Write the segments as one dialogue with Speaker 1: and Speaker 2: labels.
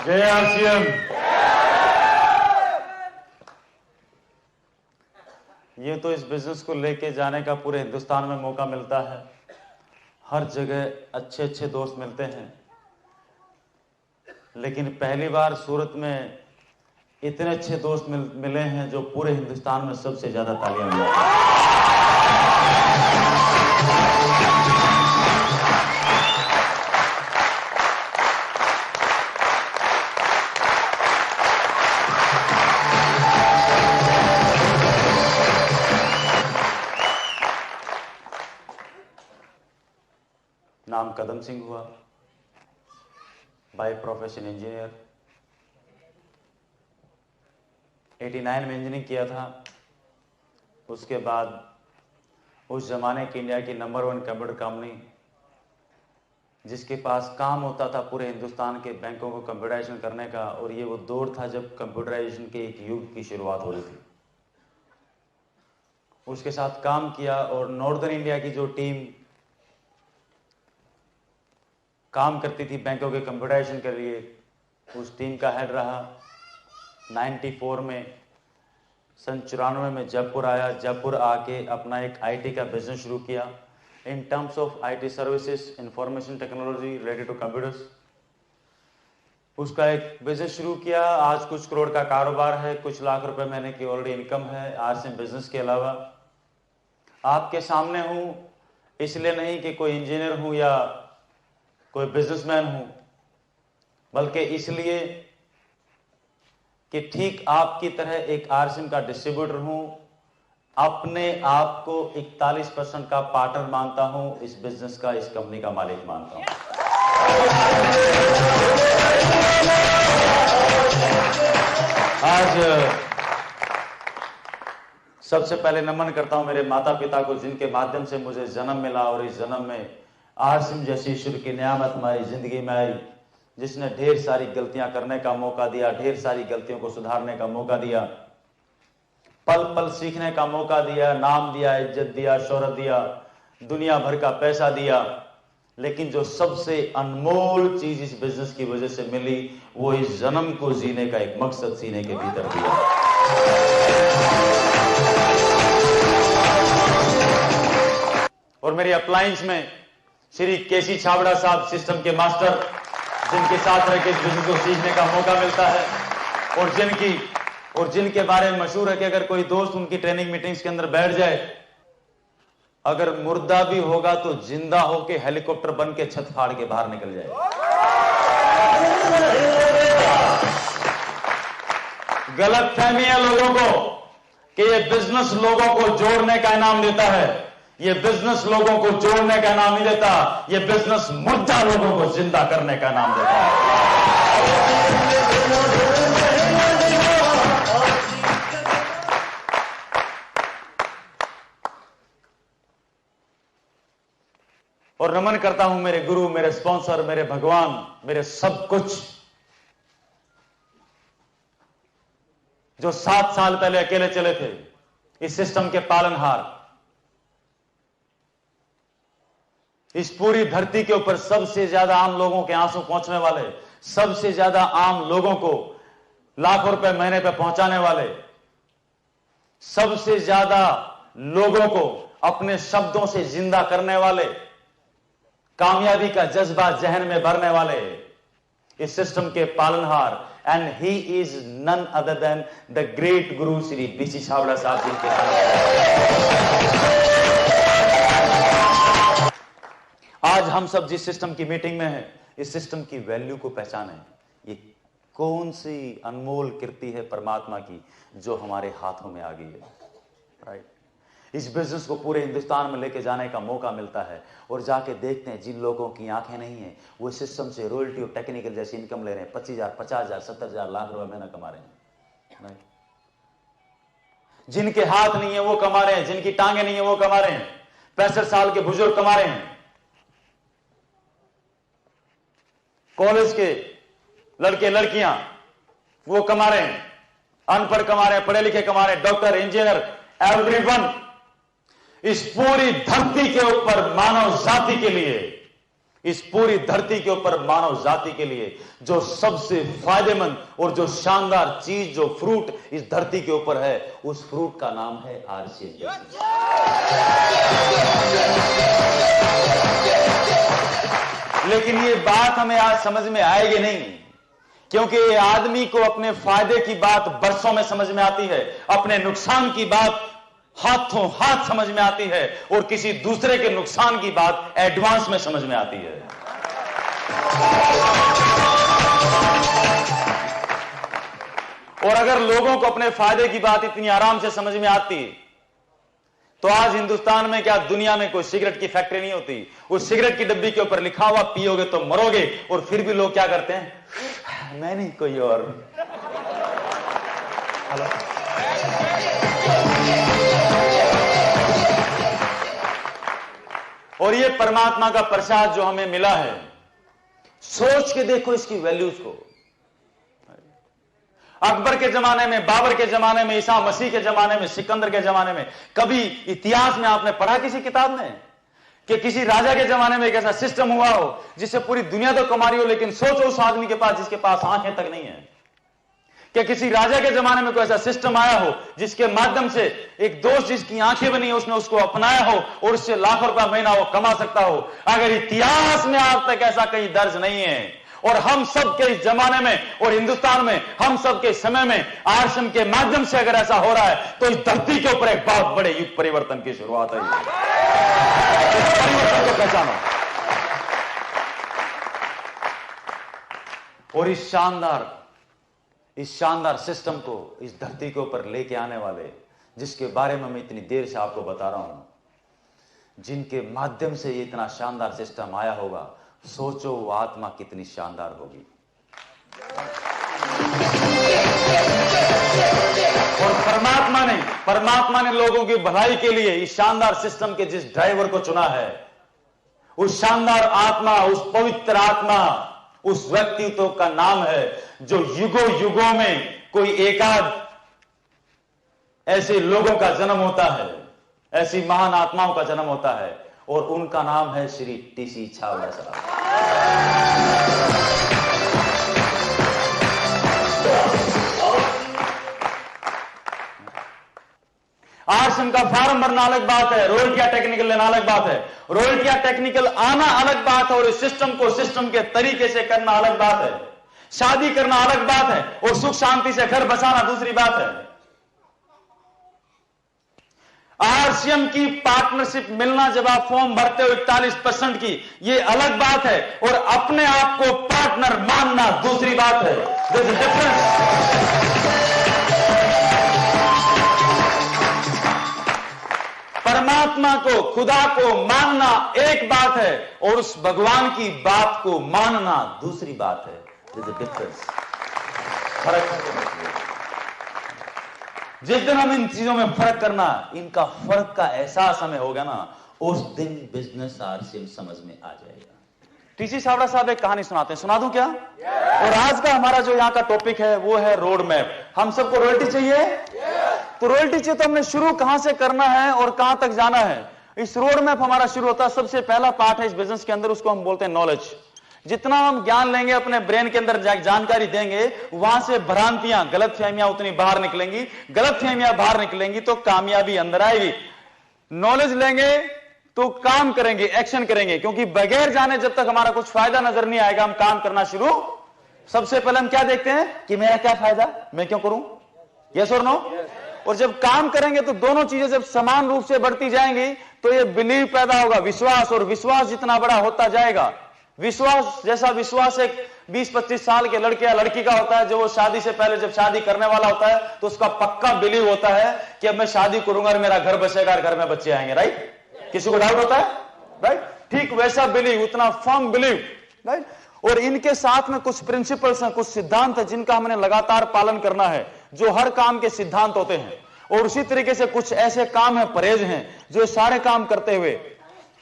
Speaker 1: जय आरसीएम। ये तो इस बिजनेस को लेके जाने का पूरे हिंदुस्तान में मौका मिलता है। हर जगह अच्छे अच्छे दोस्त मिलते हैं, लेकिन पहली बार सूरत में इतने अच्छे दोस्त मिले हैं जो पूरे हिंदुस्तान में सबसे ज्यादा तालियां मिलती हैं। नाम कदम सिंह हुआ, बाय प्रोफेशन इंजीनियर। 89 में इंजीनियरिंग किया था। उसके बाद उस जमाने की इंडिया की नंबर 1 कंप्यूटर कंपनी, जिसके पास काम होता था पूरे हिंदुस्तान के बैंकों को कंप्यूटराइजेशन करने का, और ये वो दौर था जब कंप्यूटराइजेशन के एक युग की शुरुआत हो रही थी। उसके साथ काम किया और नॉर्दर्न इंडिया की जो टीम काम करती थी बैंकों के कंप्यूटराइजेशन के लिए, उस टीम का हेड रहा। 94 में, सन 94 में जयपुर आया। जयपुर आके अपना एक आईटी का बिजनेस शुरू किया in terms of IT services, information technology related to computers. उसका एक बिजनेस शुरू किया। आज कुछ करोड़ का कारोबार है, कुछ लाख रुपए महीने की ऑलरेडी इनकम है आज से बिजनेस के अलावा। आपके सामने हूं इसलिए नहीं कि कोई इंजीनियर हूं या कोई बिजनेसमैन हूं, बल्कि इसलिए कि ठीक आपकी तरह एक आरसीएम का डिस्ट्रीब्यूटर हूं। अपने आप को 41% का पार्टनर मानता हूं, इस बिजनेस का, इस कंपनी का मालिक मानता हूं। आज सबसे पहले नमन करता हूं मेरे माता पिता को, जिनके माध्यम से मुझे जन्म मिला और इस जन्म में आरसीएम जैसी ईश्वर की नियामत हमारी जिंदगी में आई, जिसने ढेर सारी गलतियां करने का मौका दिया, ढेर सारी गलतियों को सुधारने का मौका दिया, पल पल सीखने का मौका दिया, नाम दिया, इज्जत दिया, शोहरत दिया, दुनिया भर का पैसा दिया। लेकिन जो सबसे अनमोल चीज इस बिजनेस की वजह से मिली, वो इस जन्म को जीने का एक मकसद सीने के भीतर दिया। और मेरी अप्लायंस में श्री केसी छाबड़ा साहब, सिस्टम के मास्टर, जिनके साथ रह के इस बिजनेस को सीखने का मौका मिलता है, और जिनके बारे में मशहूर है कि अगर कोई दोस्त उनकी ट्रेनिंग मीटिंग्स के अंदर बैठ जाए, अगर मुर्दा भी होगा तो जिंदा होके हेलीकॉप्टर बन के छत फाड़ के बाहर निकल जाए। गलत फहमी है लोगों को कि ये बिजनेस लोगों को जोड़ने का इनाम देता है। ये बिजनेस लोगों को जोड़ने का नाम नहीं देता, ये बिजनेस मुर्दा लोगों को जिंदा करने का नाम देता है। और नमन करता हूं मेरे गुरु, मेरे स्पॉन्सर, मेरे भगवान, मेरे सब कुछ, जो 7 साल पहले अकेले चले थे, इस सिस्टम के पालनहार। इस पूरी धरती के ऊपर सबसे ज्यादा आम लोगों के आंसू पहुंचने वाले, सबसे ज्यादा आम लोगों को लाखों रुपए महीने पे पहुंचाने वाले, सबसे ज्यादा लोगों को अपने शब्दों से जिंदा करने वाले, कामयाबी का जज्बा जहन में भरने वाले, इस सिस्टम के पालनहार, and he is none other than the great guru Shri BC Chhabra साहब जी के। आज हम सब जिस सिस्टम की मीटिंग में हैं, इस सिस्टम की वैल्यू को पहचानें। ये कौन सी अनमोल कीर्ति है परमात्मा की जो हमारे हाथों में आ गई है, राइट। इस बिजनेस को पूरे हिंदुस्तान में लेके जाने का मौका मिलता है, और जाके देखते हैं जिन लोगों की आंखें नहीं है, वो सिस्टम से रॉयल्टी और टेक्निकल जैसी इनकम ले रहे हैं, 25,000, 50,000, 70,000 लाख रुपए महीना कमा रहे हैं, राइट। जिनके हाथ नहीं है वो कमा रहे हैं, जिनकी टांगे नहीं है वो कमा रहे हैं, 65 साल के बुजुर्ग कमा रहे हैं, कॉलेज के लड़के लड़कियां वो कमा रहे हैं, अनपढ़ कमा रहे हैं, पढ़े लिखे कमा रहे हैं, डॉक्टर, इंजीनियर, एवरीवन। इस पूरी धरती के ऊपर मानव जाति के लिए इस पूरी धरती के ऊपर मानव जाति के लिए जो सबसे फायदेमंद और जो शानदार चीज, जो फ्रूट इस धरती के ऊपर है, उस फ्रूट का नाम है RCM। लेकिन ये बात हमें आज समझ में आएगी नहीं, क्योंकि ये आदमी को अपने फायदे की बात बरसों में समझ में आती है, अपने नुकसान की बात हाथों हाथ समझ में आती है, और किसी दूसरे के नुकसान की बात एडवांस में समझ में आती है। और अगर लोगों को अपने फायदे की बात इतनी आराम से समझ में आती तो आज हिंदुस्तान में क्या दुनिया में कोई सिगरेट की फैक्ट्री नहीं होती। उस सिगरेट की डब्बी के ऊपर लिखा हुआ पियोगे तो मरोगे, और फिर भी लोग क्या करते हैं, मैं नहीं कोई और। हेलो, और ये परमात्मा का प्रसाद जो हमें मिला है, सोच के देखो इसकी वैल्यूज को। अकबर के जमाने में, बाबर के जमाने में, ईसा मसीह के जमाने में, सिकंदर के जमाने में, कभी इतिहास में आपने पढ़ा किसी किताब में कि किसी राजा के जमाने में एक ऐसा सिस्टम हुआ हो जिससे पूरी दुनिया तो कमा रही हो, लेकिन सोचो उस आदमी के पास जिसके पास आंखें तक नहीं है। कि किसी राजा के जमाने में कोई ऐसा सिस्टम आया हो जिसके माध्यम से एक दोस्त जिसकी आंखें बनी है उसने उसको अपनाया हो और उससे लाखों रुपया महीना वो कमा सकता हो। अगर इतिहास में आज तक ऐसा कहीं दर्ज नहीं है, और हम सब के इस जमाने में और हिंदुस्तान में हम सब के समय में RCM के माध्यम से अगर ऐसा हो रहा है, तो इस धरती के ऊपर एक बहुत बड़े युग परिवर्तन की शुरुआत है। इस परिवर्तन को पहचानो, और इस शानदार सिस्टम को इस धरती के ऊपर लेके आने वाले, जिसके बारे में मैं इतनी देर से आपको बता रहा हूं, जिनके माध्यम से ये इतना शानदार सिस्टम आया होगा, सोचो वो आत्मा कितनी शानदार होगी। और परमात्मा ने लोगों की भलाई के लिए इस शानदार सिस्टम के जिस ड्राइवर को चुना है, उस शानदार आत्मा, उस पवित्र आत्मा, उस व्यक्तित्व का नाम है जो युगों युगों में कोई एकाध ऐसे लोगों का जन्म होता है, ऐसी महान आत्माओं का जन्म होता है, और उनका नाम है श्री TC छाबड़ा साहब। RCM का फॉर्म भरना अलग बात है, रॉयल्टियां टेक्निकल लेना अलग बात है, रॉयल्टियां टेक्निकल आना अलग बात है, और इस सिस्टम को सिस्टम के तरीके से करना अलग बात है, शादी करना अलग बात है, और सुख शांति से घर बसाना दूसरी बात है। RCM की पार्टनरशिप मिलना जब आप फॉर्म भरते हो 41% की, ये अलग बात है, और अपने आप को पार्टनर मानना दूसरी बात है। There's a difference। परमात्मा को, खुदा को मानना एक बात है, और उस भगवान की बात को मानना दूसरी बात है। There's a difference। फर्क है। जिस दिन हम इन चीजों में फर्क करना, इनका फर्क का एहसास हमें होगा ना, उस दिन बिजनेस RCM समझ में आ जाएगा। TC छाबड़ा साहब एक कहानी सुनाते हैं, सुना दूं क्या? और आज का हमारा जो यहाँ का टॉपिक है वो है रोड मैप। हम सबको रॉयल्टी चाहिए, तो रॉयल्टी चाहिए तो हमने शुरू कहां से करना है और कहां तक जाना है। इस रोड मैप हमारा शुरू होता है, सबसे पहला पार्ट है इस बिजनेस के अंदर, उसको हम बोलते हैं नॉलेज। जितना हम ज्ञान लेंगे, अपने ब्रेन के अंदर जानकारी देंगे, वहां से भ्रांतियां, गलतफहमियां उतनी बाहर निकलेंगी। गलतफहमियां बाहर निकलेंगी तो कामयाबी अंदर आएगी। नॉलेज लेंगे तो काम करेंगे, एक्शन करेंगे, क्योंकि बगैर जाने जब तक हमारा कुछ फायदा नजर नहीं आएगा, हम काम करना शुरू। सबसे पहले हम क्या देखते हैं कि मेरा क्या फायदा, मैं क्यों करूं, यस और नो। और जब काम करेंगे तो दोनों चीजें जब समान रूप से बढ़ती जाएंगी तो ये बिलीव पैदा होगा, विश्वास, और विश्वास जितना बड़ा होता जाएगा, विश्वास जैसा विश्वास एक 20-25 साल के लड़के या लड़की का होता है, जो वो शादी से पहले जब शादी करने वाला होता है तो उसका पक्का बिलीव होता है कि अब मैं शादी करूंगा और मेरा घर बचेगा और घर में बच्चे आएंगे, राइट। किसी को डाउट होता है, राइट। ठीक वैसा बिलीव, उतना फर्म बिलीव, राइट। और इनके साथ में कुछ प्रिंसिपल्स हैं, कुछ सिद्धांत है जिनका हमने लगातार पालन करना है, जो हर काम के सिद्धांत होते हैं। और उसी तरीके से कुछ ऐसे काम है, परहेज हैं, जो सारे काम करते हुए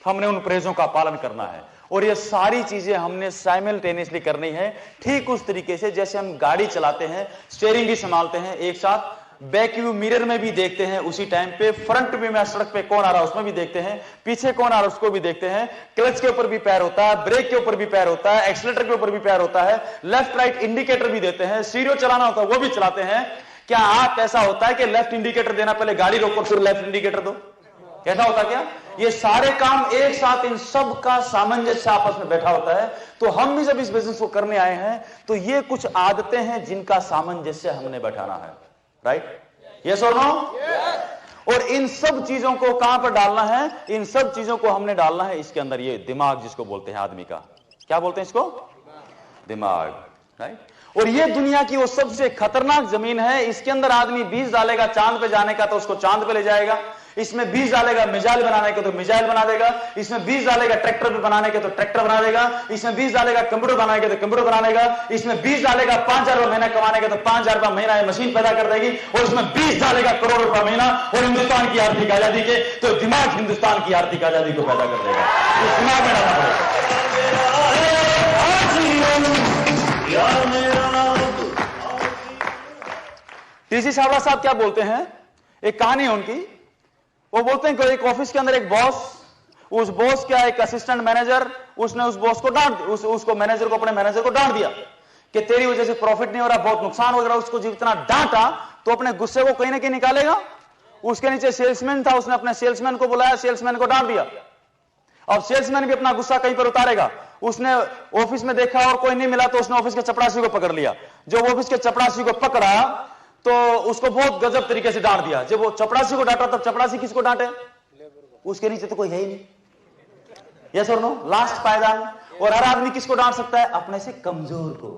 Speaker 1: हमने उन परहेजों का पालन करना है। और ये सारी चीजें हमने साइमल्टेनियसली करनी है, ठीक उस तरीके से जैसे हम गाड़ी चलाते हैं, स्टीयरिंग भी संभालते हैं, एक साथ बैक व्यू मिरर में भी देखते हैं उसी टाइम पे, फ्रंट व्यू में सड़क पे कौन आ रहा है उसमें भी देखते हैं, पीछे कौन आ रहा है उसको भी देखते हैं, क्लच के ऊपर भी पैर होता है, ब्रेक के ऊपर भी पैर होता है, एक्सीलरेटर के ऊपर भी पैर होता है, लेफ्ट राइट इंडिकेटर भी देते हैं, स्टीरियो चलाना होता है वो भी चलाते हैं। क्या आप ऐसा होता है कि लेफ्ट इंडिकेटर देना, पहले गाड़ी रोको फिर लेफ्ट इंडिकेटर दो? कैसा होता क्या? ये सारे काम एक साथ, इन सब का सामंजस्य आपस में बैठा होता है। तो हम भी जब इस बिजनेस को करने आए हैं तो ये कुछ आदतें हैं जिनका सामंजस्य हमने बैठाना है। राइट? यस और नो? और इन सब चीजों को कहां पर डालना है? इन सब चीजों को हमने डालना है इसके अंदर, ये दिमाग जिसको बोलते हैं आदमी का। क्या बोलते हैं इसको? दिमाग। राइट? और ये दुनिया की वो सबसे खतरनाक जमीन है। इसके अंदर आदमी बीज डालेगा चांद पे जाने का तो उसको चांद पे ले जाएगा, इसमें बीज डालेगा मिसाइल बनाने के तो मिसाइल बना देगा, इसमें बीज डालेगा ट्रैक्टर पे बनाने के तो ट्रैक्टर बना देगा, इसमें बीज डालेगा कंप्यूटर बनाने के तो कंप्यूटर बना देगा, इसमें बीज डालेगा 5,000 रुपए महीना कमाने के तो 5,000 रुपए महीना ये मशीन पैदा कर देगी, और इसमें बीज डालेगा करोड़ रुपए महीना और हिंदुस्तान की आर्थिक आजादी के तो दिमाग हिंदुस्तान की आर्थिक आजादी को पैदा कर देगा। तो दिमाग में डालना पड़ेगा। टीसी छाबड़ा साहब क्या बोलते हैं, एक कहानी है उनकी। वो बोलते हैं कि एक ऑफिस के अंदर एक बॉस, उस बॉस का एक असिस्टेंट मैनेजर, उसने उस बॉस को उसको मैनेजर को, अपने मैनेजर को डांट दिया कि तेरी वजह से प्रॉफिट नहीं हो रहा, बहुत नुकसान हो रहा। उसको जितना डांटा तो अपने गुस्से को कहीं ना कहीं निकालेगा। उसके नीचे सेल्समैन था, उसने अपने सेल्समैन को बुलाया, सेल्समैन को डांट दिया। अब सेल्समैन भी अपना गुस्सा कहीं पर उतारेगा। उसने ऑफिस में देखा और कोई नहीं मिला तो उसने ऑफिस के चपरासी को पकड़ लिया। जब ऑफिस के चपरासी को पकड़ा तो उसको बहुत गजब तरीके से डांट दिया। जब वो चपरासी को डांटा तब चपरासी किसको डांटे? उसके नीचे तो कोई है ही नहीं। यस और नो? लास्ट पायदान। और हर आदमी किसको डांट सकता है? अपने से कमजोर को।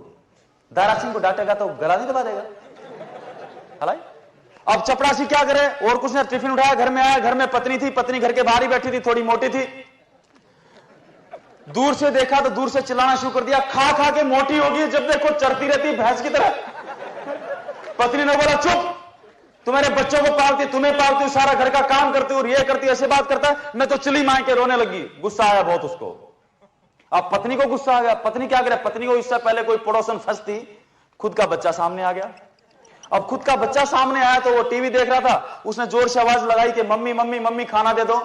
Speaker 1: दारा सिंह को डांटेगा तो गला नहीं दबा देगा। हलाई? अब चपरासी क्या करे? और कुछ ने टिफिन उठाया, घर में आया, घर में पत्नी थी, पत्नी घर के बाहर ही बैठी थी, थोड़ी मोटी थी। दूर से देखा तो दूर से चिल्लाना शुरू कर दिया, खा खा के मोटी होगी, जब देखो चरती रहती भैंस की तरह। पत्नी ने बोला, चुप, तुम्हारे बच्चों को पालती, तुम्हें पालती, सारा घर का काम करती और ये करती, ऐसे बात करता है। मैं तो चिल्ली मार के रोने लगी। गुस्सा आया बहुत उसको। अब पत्नी को गुस्सा आ गया। पत्नी क्या करे? पत्नी को इससे पहले कोई पड़ोसन फंसती, खुद का बच्चा सामने आ गया। अब खुद का बच्चा सामने आया तो वो टीवी देख रहा था। उसने जोर से आवाज लगाई कि मम्मी मम्मी मम्मी खाना दे दो।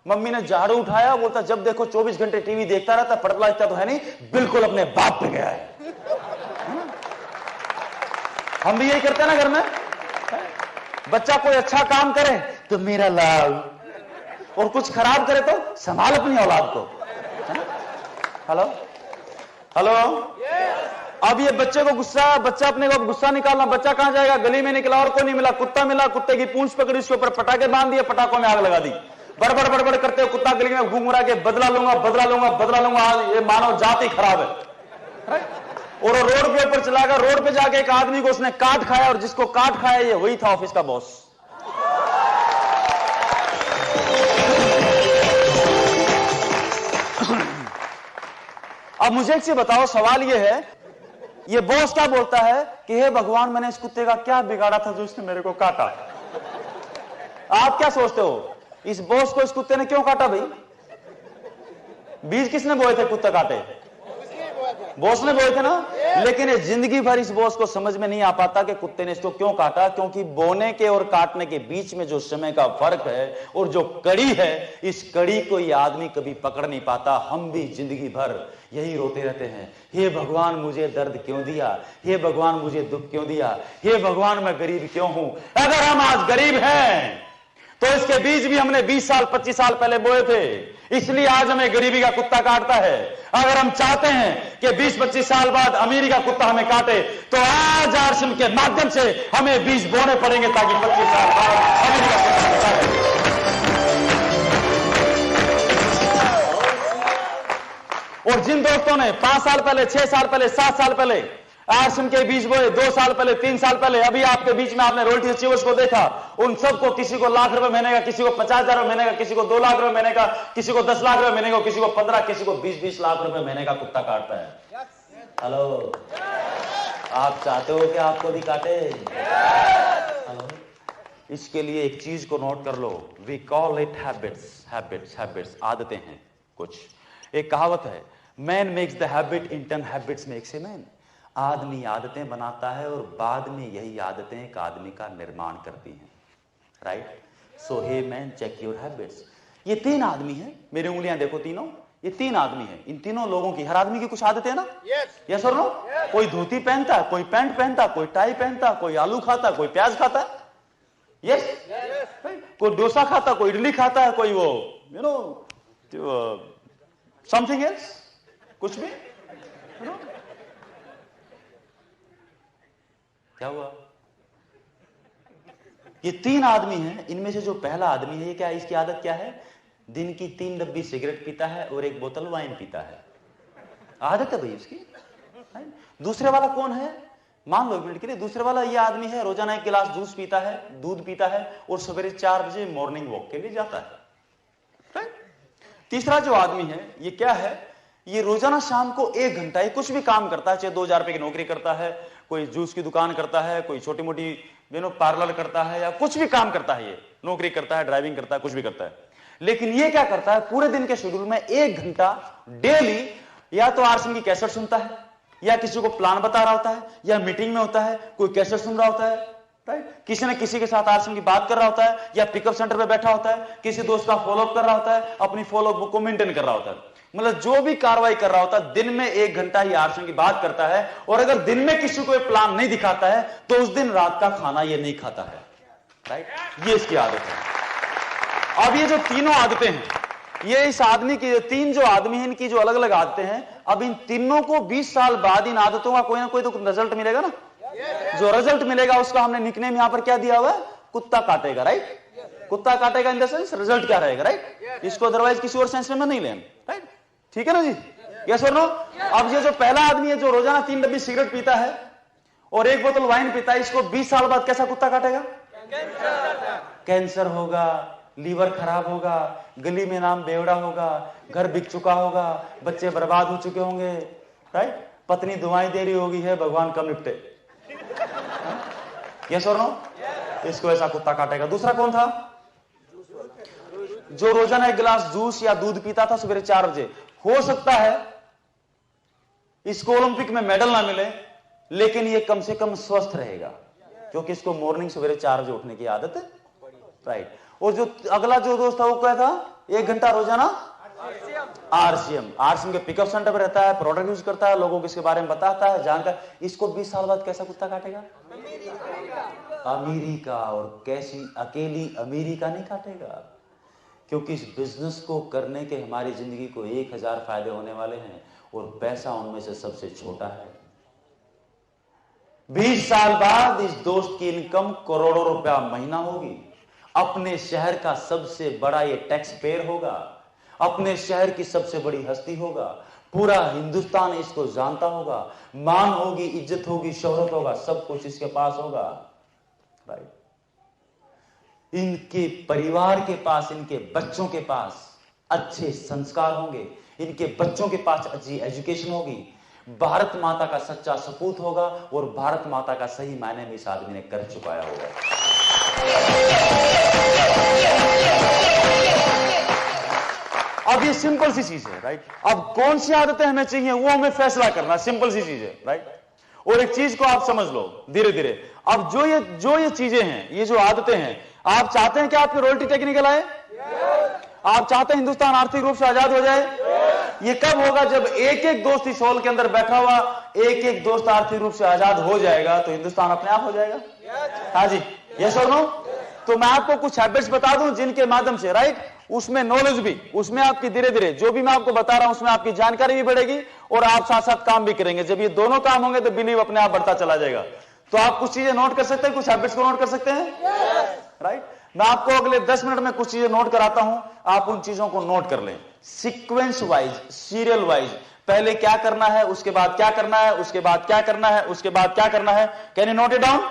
Speaker 1: मम्मी ने झाड़ू उठाया, बोलता जब देखो 24 घंटे टीवी देखता रहता, पढ़ता लिखता तो है नहीं, बिल्कुल अपने बाप पे गया है। हम भी यही करते हैं ना घर में। बच्चा कोई अच्छा काम करे तो मेरा लाल, और कुछ खराब करे तो संभाल अपनी औलाद को। Hello hello. अब ये बच्चे को गुस्सा, बच्चा अपने को गुस्सा निकालना, बच्चा कहां जाएगा? गली में निकला और कोई नहीं मिला, कुत्ता मिला, कुत्ते की पूंछ पकड़ी, उसके ऊपर पटाखे बांध दिए, पटाखों में आग लगा दी। बड़बड़ बड़बड़ करते हुए कुत्ता गली में घूम रहा के बदला लूंगा बदला लूंगा बदला लूंगा। ये मानव जाति खराब है। और वो रोड के ऊपर चला गया। रोड पे जाके एक आदमी को उसने काट खाया, और जिसको काट खाया ये वही था ऑफिस का बॉस। अब मुझे एक चीज बताओ, सवाल ये है, ये बॉस क्या बोलता है कि हे भगवान, मैंने इस कुत्ते का क्या बिगाड़ा था जो इसने मेरे को काटा? आप क्या सोचते हो, इस बॉस को इस कुत्ते ने क्यों काटा? भाई बीज किसने बोए थे? कुत्ता काटे बॉस ने बोए थे ना। लेकिन जिंदगी भर इस बॉस को समझ में नहीं आ पाता कि कुत्ते ने इसको क्यों काटा, क्योंकि बोने के और काटने के बीच में जो समय का फर्क है और जो कड़ी है, इस कड़ी को ये आदमी कभी पकड़ नहीं पाता। हम भी जिंदगी भर यही रोते रहते हैं, हे भगवान मुझे दर्द क्यों दिया, हे भगवान मुझे दुख क्यों दिया, हे भगवान मैं गरीब क्यों हूं। अगर हम आज गरीब हैं तो इसके बीज भी हमने 20 साल 25 साल पहले बोए थे, इसलिए आज हमें गरीबी का कुत्ता काटता है। अगर हम चाहते हैं कि 20-25 साल बाद अमीरी का कुत्ता हमें काटे, तो आज आरसीएम के माध्यम से हमें बीज बोने पड़ेंगे ताकि 25 साल बाद अमीरी का कुत्ता काटे। और जिन दोस्तों ने 5 साल पहले, 6 साल पहले, 7 साल पहले आरसीएम के बीज बोए, 2 साल पहले, 3 साल पहले, अभी आपके बीच में आपने रॉयल्टी अचीवर्स को देखा, उन सबको किसी को लाख रुपए महीने का, किसी को 50,000 महीने का, किसी को 2 लाख रुपए महीने का, किसी को 10 लाख रुपए महीने का, किसी को 15, किसी को 20-20 लाख रुपए महीने का कुत्ता काटता है। हेलो, आप चाहते हो कि आपको भी काटे? हेलो, इसके लिए एक चीज को नोट कर लो, we call it habits. Habits, habits, आदतें हैं कुछ। एक कहावत है, man makes the habit in 10 habits makes a man. आदमी आदतें बनाता है और बाद में यही आदतें एक आदमी का निर्माण करती हैं, right? So hey man, check your habits. ये 3 आदमी हैं, मेरी उंगलियां देखो तीनों, ये 3 आदमी हैं। इन तीनों लोगों की, हर आदमी की कुछ आदतें है ना? यस और नो? कोई धोती पहनता है, कोई पैंट पहनता, कोई टाई पहनता, कोई आलू खाता, कोई प्याज खाता है, यस? कोई डोसा खाता, कोई इडली खाता है, कोई वो यू नो समथिंग एल्स, कुछ भी। क्या हुआ? ये 3 आदमी हैं, इनमें से जो पहला आदमी है, ये क्या, इसकी आदत क्या है? दिन की 3 डब्बी सिगरेट पीता है और 1 बोतल वाइन पीता है। आदत है भाई उसकी। दूसरे वाला कौन है? मान लो एक मिनट के लिए, दूसरे वाला ये आदमी है, रोजाना 1 गिलास दूध पीता है और सवेरे 4 बजे मॉर्निंग वॉक के लिए जाता है। तीसरा जो आदमी है, ये क्या है? ये रोजाना शाम को 1 घंटा ये कुछ भी काम करता है, चाहे 2000 रुपए की नौकरी करता है, कोई जूस की दुकान करता है, कोई छोटी मोटी पार्लर करता है, या कुछ भी काम करता है, ये नौकरी करता है, ड्राइविंग करता है, कुछ भी करता है। लेकिन ये क्या करता है? पूरे दिन के शेड्यूल में 1 घंटा डेली या तो आरसीएम की कैसेट सुनता है, या किसी को प्लान बता रहा होता है, या मीटिंग में होता है, कोई कैसेट सुन रहा होता है, राइट? किसी न किसी के साथ आरसीएम की बात कर रहा होता है, या पिकअप सेंटर पे बैठा होता है, किसी दोस्त का फॉलोअप कर रहा होता है, अपनी फॉलोअप बुक को मेंटेन कर रहा होता है। मतलब जो भी कार्रवाई कर रहा होता है, दिन में 1 घंटा ही आरसीएम की बात करता है। और अगर दिन में किसी को प्लान नहीं दिखाता है तो उस दिन रात का खाना ये नहीं खाता है, राइट? ये इसकी आदत है। अब ये जो तीनों आदतें हैं, ये इस आदमी की 3 जो आदमी हैं, इनकी जो अलग अलग आदतें हैं, अब इन तीनों को 20 साल बाद इन आदतों का कोई ना कोई तो रिजल्ट मिलेगा ना। जो रिजल्ट मिलेगा उसका हमने निकनेम यहां पर क्या दिया हुआ है? कुत्ता काटेगा, राइट? कुत्ता काटेगा इन द सेंस रिजल्ट क्या रहेगा, राइट? इसको अदरवाइज किसी और सेंस में नहीं लेना, राइट? ठीक है ना जी? यस और नो? अब ये जो पहला आदमी है, जो रोजाना 3 डब्बी सिगरेट पीता है और 1 बोतल वाइन पीता है, इसको 20 साल बाद कैसा कुत्ता काटेगा? कैंसर होगा, लीवर खराब होगा, गली में नाम बेवड़ा होगा, घर बिक चुका होगा, बच्चे बर्बाद हो चुके होंगे, राइट? पत्नी दुआएं दे रही होगी, है भगवान कब निपटे। यस और नो? इसको ऐसा कुत्ता काटेगा। दूसरा कौन था? जो रोजाना 1 गिलास जूस या दूध पीता था सवेरे 4 बजे। हो सकता है इसको ओलंपिक में मेडल ना मिले, लेकिन ये कम से कम स्वस्थ रहेगा, क्योंकि इसको मॉर्निंग सवेरे 4 बजे उठने की आदत है, राइट? और जो अगला जो दोस्त था वो क्या था? 1 घंटा रोजाना आरसीएम के पिकअप सेंटर पर रहता है, प्रोडक्ट यूज करता है, लोगों को इसके बारे में बताता है, जानकर। इसको 20 साल बाद कैसा कुत्ता काटेगा? अमीरी का। और कैसी अकेली अमीरी का नहीं काटेगा, क्योंकि इस बिजनेस को करने के हमारी जिंदगी को 1000 फायदे होने वाले हैं और पैसा उनमें से सबसे छोटा है। 20 साल बाद इस दोस्त की इनकम करोड़ों रुपया महीना होगी। अपने शहर का सबसे बड़ा ये टैक्स पेयर होगा, अपने शहर की सबसे बड़ी हस्ती होगा, पूरा हिंदुस्तान इसको जानता होगा, मान होगी, इज्जत होगी, शोहरत होगा, सब कुछ इसके पास होगा, राइट? इनके परिवार के पास, इनके बच्चों के पास अच्छे संस्कार होंगे, इनके बच्चों के पास अच्छी एजुकेशन होगी, भारत माता का सच्चा सपूत होगा और भारत माता का सही मायने में इस आदमी ने कर चुकाया होगा। अब ये सिंपल सी चीज है, राइट? अब कौन सी आदतें हमें चाहिए वो हमें फैसला करना, सिंपल सी चीज है, राइट? और एक चीज को आप समझ लो धीरे धीरे। अब जो ये चीजें हैं, ये जो आदतें हैं, आप चाहते हैं कि आपकी रॉयल्टी टेक्निकल आए? आप चाहते हैं हिंदुस्तान आर्थिक रूप से आजाद हो जाए? ये कब होगा? जब एक एक दोस्त इस हॉल के अंदर बैठा हुआ एक एक दोस्त आर्थिक रूप से आजाद हो जाएगा, तो हिंदुस्तान अपने आप हो जाएगा। हाँ जी, यस और नो? तो मैं आपको कुछ हैबिट्स बता दूं जिनके माध्यम से, राइट, उसमें नॉलेज भी, उसमें आपकी धीरे धीरे जो भी मैं आपको बता रहा हूं उसमें आपकी जानकारी भी बढ़ेगी और आप साथ साथ काम भी करेंगे। जब ये दोनों काम होंगे तो बिलीव अपने आप बढ़ता चला जाएगा। तो आप कुछ चीजें नोट कर सकते हैं, कुछ हैबिट्स को नोट कर सकते हैं, राइट? मैं आपको अगले 10 मिनट में कुछ चीजें नोट कराता हूं, आप उन चीजों को नोट कर लें सीक्वेंस वाइज, सीरियल वाइज। पहले क्या करना है, उसके बाद क्या करना है, उसके बाद क्या करना है, उसके बाद क्या करना है। Can you note it down?